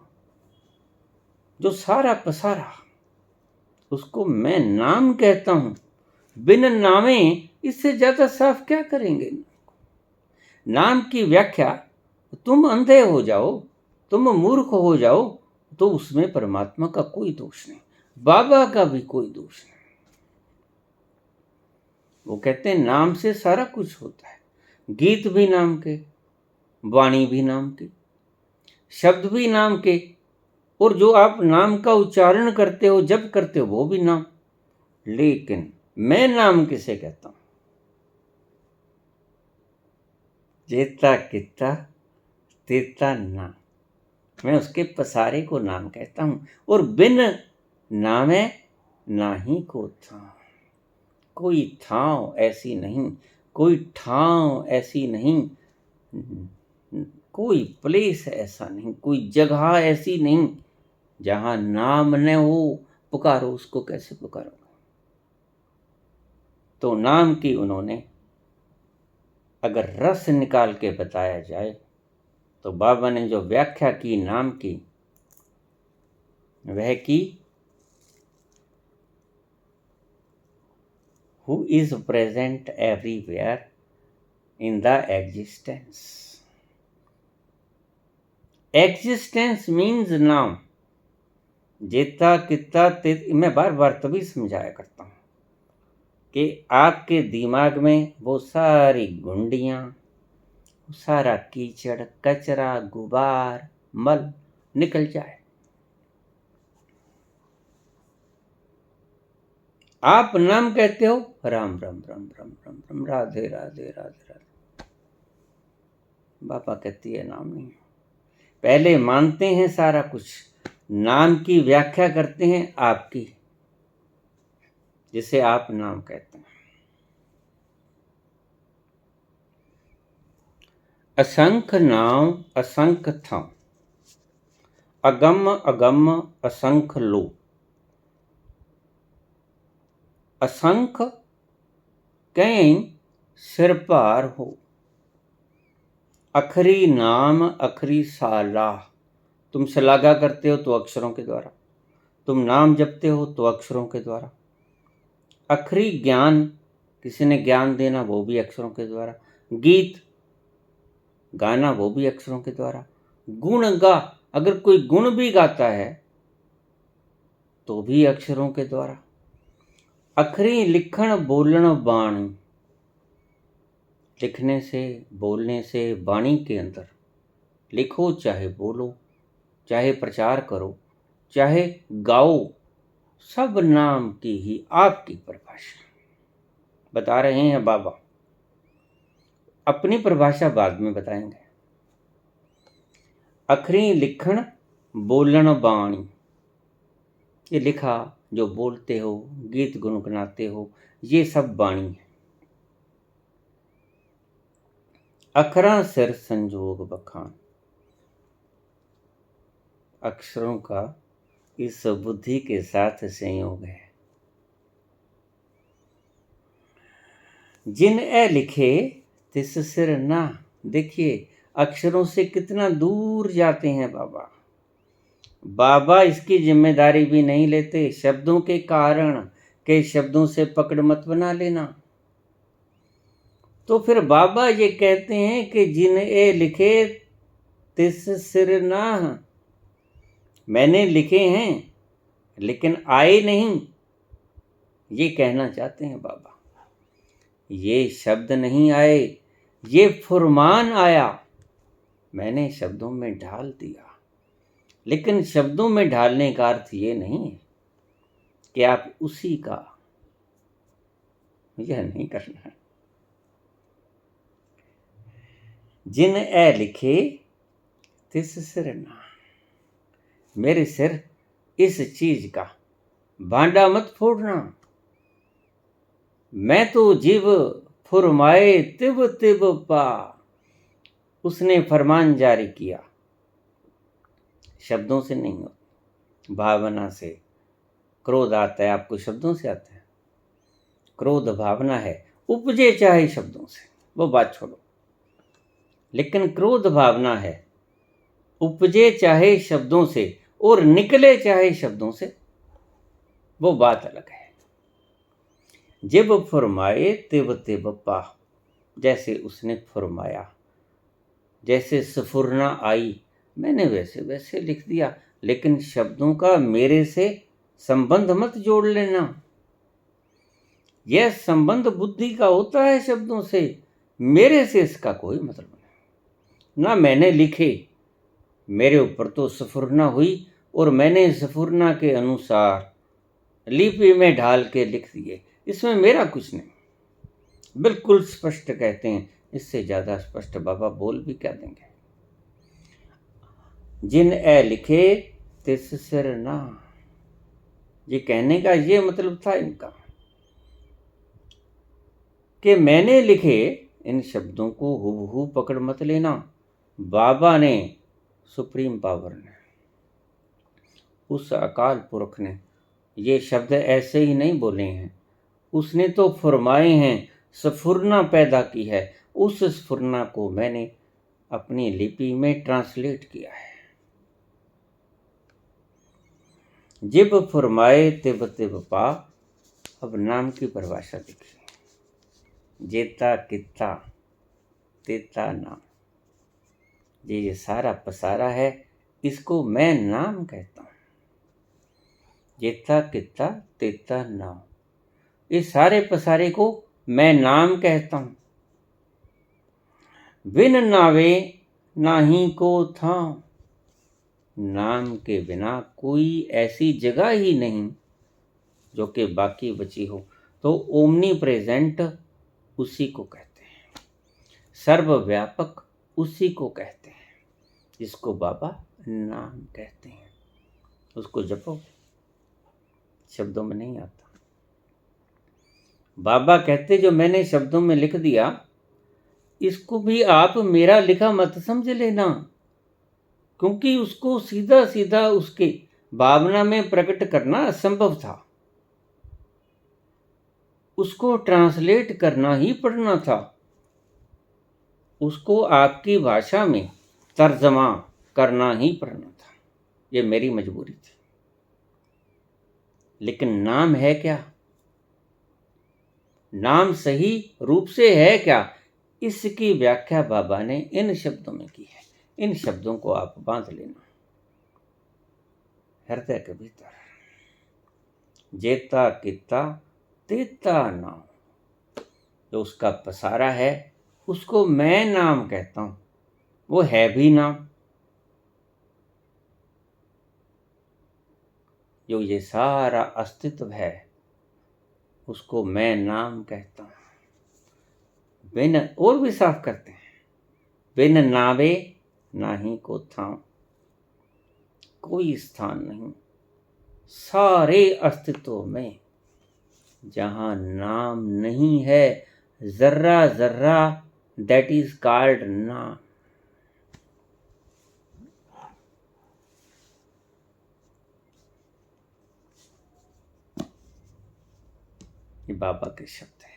Speaker 1: जो सारा पसारा, उसको मैं नाम कहता हूं। बिन नामे, इससे ज्यादा साफ क्या करेंगे। नाम की व्याख्या, तुम अंधे हो जाओ, तुम मूर्ख हो जाओ, तो उसमें परमात्मा का कोई दोष नहीं, बाबा का भी कोई दोष नहीं। वो कहते हैं नाम से सारा कुछ होता है। गीत भी नाम के, वाणी भी नाम की, शब्द भी नाम के, और जो आप नाम का उच्चारण करते हो, जब करते हो, वो भी नाम। लेकिन मैं नाम किसे कहता हूं। जेता किता तेता नाम, मैं उसके पसारे को नाम कहता हूं। और बिन नामे नाही को था, कोई ठाव ऐसी नहीं, कोई ठाव ऐसी नहीं, कोई प्लेस ऐसा नहीं, कोई जगह ऐसी नहीं जहां नाम न हो। पुकारो उसको, कैसे पुकारो। तो नाम की उन्होंने अगर रस निकाल के बताया जाए, तो बाबा ने जो व्याख्या की नाम की, वह की who is present everywhere in the existence. Existence means नाम। जेता किता तेत, मैं बार बार तभी समझाया करता हूं कि आपके दिमाग में वो सारी गुंडियां, सारा कीचड़ कचरा गुबार मल निकल जाए। आप नाम कहते हो, राम राम राम राम राम राम, राधे राधे राधे राधे। बाबा कहती है नाम नहीं। पहले मानते हैं सारा कुछ, नाम की व्याख्या करते हैं आपकी, जिसे आप नाम कहते हैं। असंख्य नाम असंख्य था, अगम अगम असंख्य लो। असंख्य कहीं सिर पार हो, अखरी नाम अखरी साला। तुम शलाघा करते हो तो अक्षरों के द्वारा, तुम नाम जपते हो तो अक्षरों के द्वारा। अखरी ज्ञान, किसी ने ज्ञान देना, वो भी अक्षरों के द्वारा। गीत गाना, वो भी अक्षरों के द्वारा। गुण गा, अगर कोई गुण भी गाता है तो भी अक्षरों के द्वारा। अखरी लिखण बोलण बाणी, लिखने से बोलने से वाणी के अंदर लिखो, चाहे बोलो, चाहे प्रचार करो, चाहे गाओ, सब नाम की ही आपकी परिभाषा बता रहे हैं बाबा। अपनी परिभाषा बाद में बताएंगे। अखरी लिखण बोलण बाणी, ये लिखा जो बोलते हो, गीत गुनगुनाते हो, ये सब वाणी है। अखरा सिर संजोग बखान, अक्षरों का इस बुद्धि के साथ संयोग है। जिन ए लिखे तिस सिर ना, देखिए अक्षरों से कितना दूर जाते हैं बाबा। बाबा इसकी जिम्मेदारी भी नहीं लेते। शब्दों के कारण के शब्दों से पकड़ मत बना लेना। तो फिर बाबा ये कहते हैं कि जिन ए लिखे तिस सिर नाह, मैंने लिखे हैं लेकिन आए नहीं, ये कहना चाहते हैं बाबा। ये शब्द नहीं आए, ये फुरमान आया, मैंने शब्दों में ढाल दिया। लेकिन शब्दों में ढालने का अर्थ ये नहीं है कि आप उसी का, यह नहीं करना है। जिन ए लिखे तिस सिर ना, मेरे सिर इस चीज का भांडा मत फोड़ना। मैं तो जीव फुरमाए तिब तिब पा, उसने फरमान जारी किया। शब्दों से नहीं होता, भावना से। क्रोध आता है आपको, शब्दों से आता है। क्रोध भावना है, उपजे चाहे शब्दों से, वो बात छोड़ो। लेकिन क्रोध भावना है, उपजे चाहे शब्दों से और निकले चाहे शब्दों से, वो बात अलग है। जिब फुरमाए तिब तिब पा, जैसे उसने फुरमाया, जैसे सफुरना आई, मैंने वैसे वैसे लिख दिया। लेकिन शब्दों का मेरे से संबंध मत जोड़ लेना। यह संबंध बुद्धि का होता है शब्दों से, मेरे से इसका कोई मतलब नहीं। ना मैंने लिखे, मेरे ऊपर तो सफुरना हुई और मैंने सफुरना के अनुसार लिपि में ढाल के लिख दिए, इसमें मेरा कुछ नहीं। बिल्कुल स्पष्ट कहते हैं, इससे ज्यादा स्पष्ट बाबा बोल भी क्या देंगे। जिन ए लिखे तिस सिर ना, ये कहने का ये मतलब था इनका कि मैंने लिखे इन शब्दों को हूबहू पकड़ मत लेना। बाबा ने, सुप्रीम पावर ने, उस अकाल पुरख ने ये शब्द ऐसे ही नहीं बोले हैं। उसने तो फरमाए हैं, स्फुरना पैदा की है। उस स्फुरना को मैंने अपनी लिपि में ट्रांसलेट किया है। जिब फरमाए तिब तिब पा। अब नाम की परिभाषा देखिए। जेता किता तेता नाम, ये सारा पसारा है, इसको मैं नाम कहता हूँ। जेता किता तेता नाम, इस सारे पसारे को मैं नाम कहता हूँ। बिन नावे नाही को था, नाम के बिना कोई ऐसी जगह ही नहीं जो कि बाकी बची हो। तो ओमनी प्रेजेंट उसी को कहते हैं, सर्वव्यापक उसी को कहते हैं, जिसको बाबा नाम कहते हैं। उसको जपो, शब्दों में नहीं आता। बाबा कहते जो मैंने शब्दों में लिख दिया, इसको भी आप मेरा लिखा मत समझ लेना, क्योंकि उसको सीधा सीधा उसके भावना में प्रकट करना असंभव था। उसको ट्रांसलेट करना ही पड़ना था, उसको आपकी भाषा में तर्जमा करना ही पड़ना था। ये मेरी मजबूरी थी। लेकिन नाम है क्या, नाम सही रूप से है क्या, इसकी व्याख्या बाबा ने इन शब्दों में की है। इन शब्दों को आप बांध लेना हृदय के भीतर। जेता किता तेता नाम, जो उसका पसारा है उसको मैं नाम कहता हूं। वो है भी नाम, जो ये सारा अस्तित्व है उसको मैं नाम कहता हूं। बिन, और भी साफ करते हैं, बिन नावे नाही को था, कोई स्थान नहीं सारे अस्तित्व में जहां नाम नहीं है, जर्रा जर्रा, दैट इज कॉल्ड नाम। ये बाबा के शब्द है।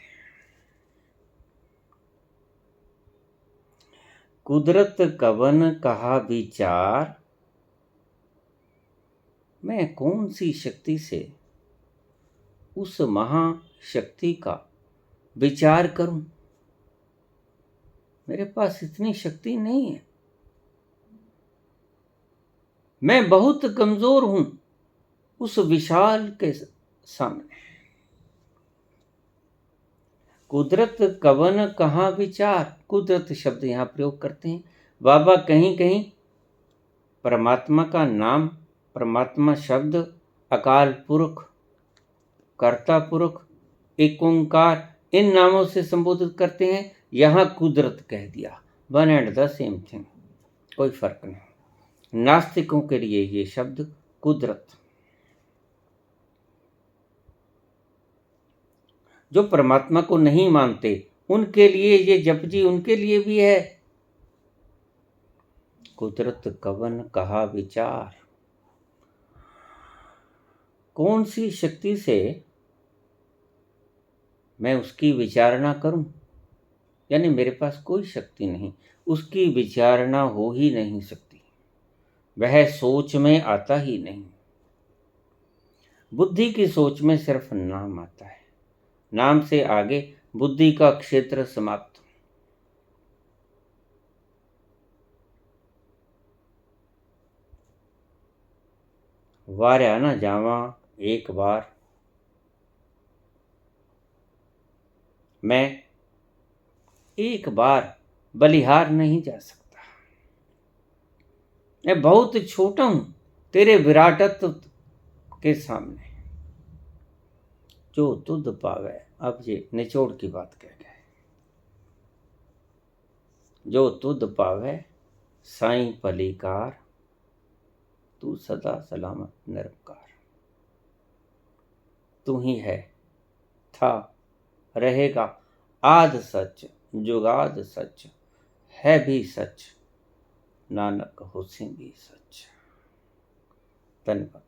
Speaker 1: कुदरत कवन कहा विचार, मैं कौन सी शक्ति से उस महाशक्ति का विचार करूं? मेरे पास इतनी शक्ति नहीं है। मैं बहुत कमजोर हूं उस विशाल के सामने। कुदरत कवन कहाँ विचार, कुदरत शब्द यहाँ प्रयोग करते हैं। बाबा कहीं कहीं परमात्मा का नाम, परमात्मा शब्द, अकाल पुरख, कर्ता पुरख, एक ओंकार, इन नामों से संबोधित करते हैं। यहाँ कुदरत कह दिया। One and the same thing, कोई फर्क नहीं। नास्तिकों के लिए ये शब्द कुदरत, जो परमात्मा को नहीं मानते उनके लिए ये जपजी उनके लिए भी है। कुदरत कवन कहा विचार, कौन सी शक्ति से मैं उसकी विचारणा करूं? यानी मेरे पास कोई शक्ति नहीं, उसकी विचारणा हो ही नहीं सकती, वह सोच में आता ही नहीं। बुद्धि की सोच में सिर्फ नाम आता है, नाम से आगे बुद्धि का क्षेत्र समाप्त। वार्या न जावा एक बार, मैं एक बार बलिहार नहीं जा सकता। मैं बहुत छोटा हूं तेरे विराटत्व के सामने। जो तुध पावे, अब ये निचोड़ की बात कह गए। जो तुध पावे साईं पलीकार, तू सदा सलामत निरंकार। तू ही है, था, रहेगा, आद सच, जुगाद सच, है भी सच, नानक होसिं भी सच। धन्यवाद।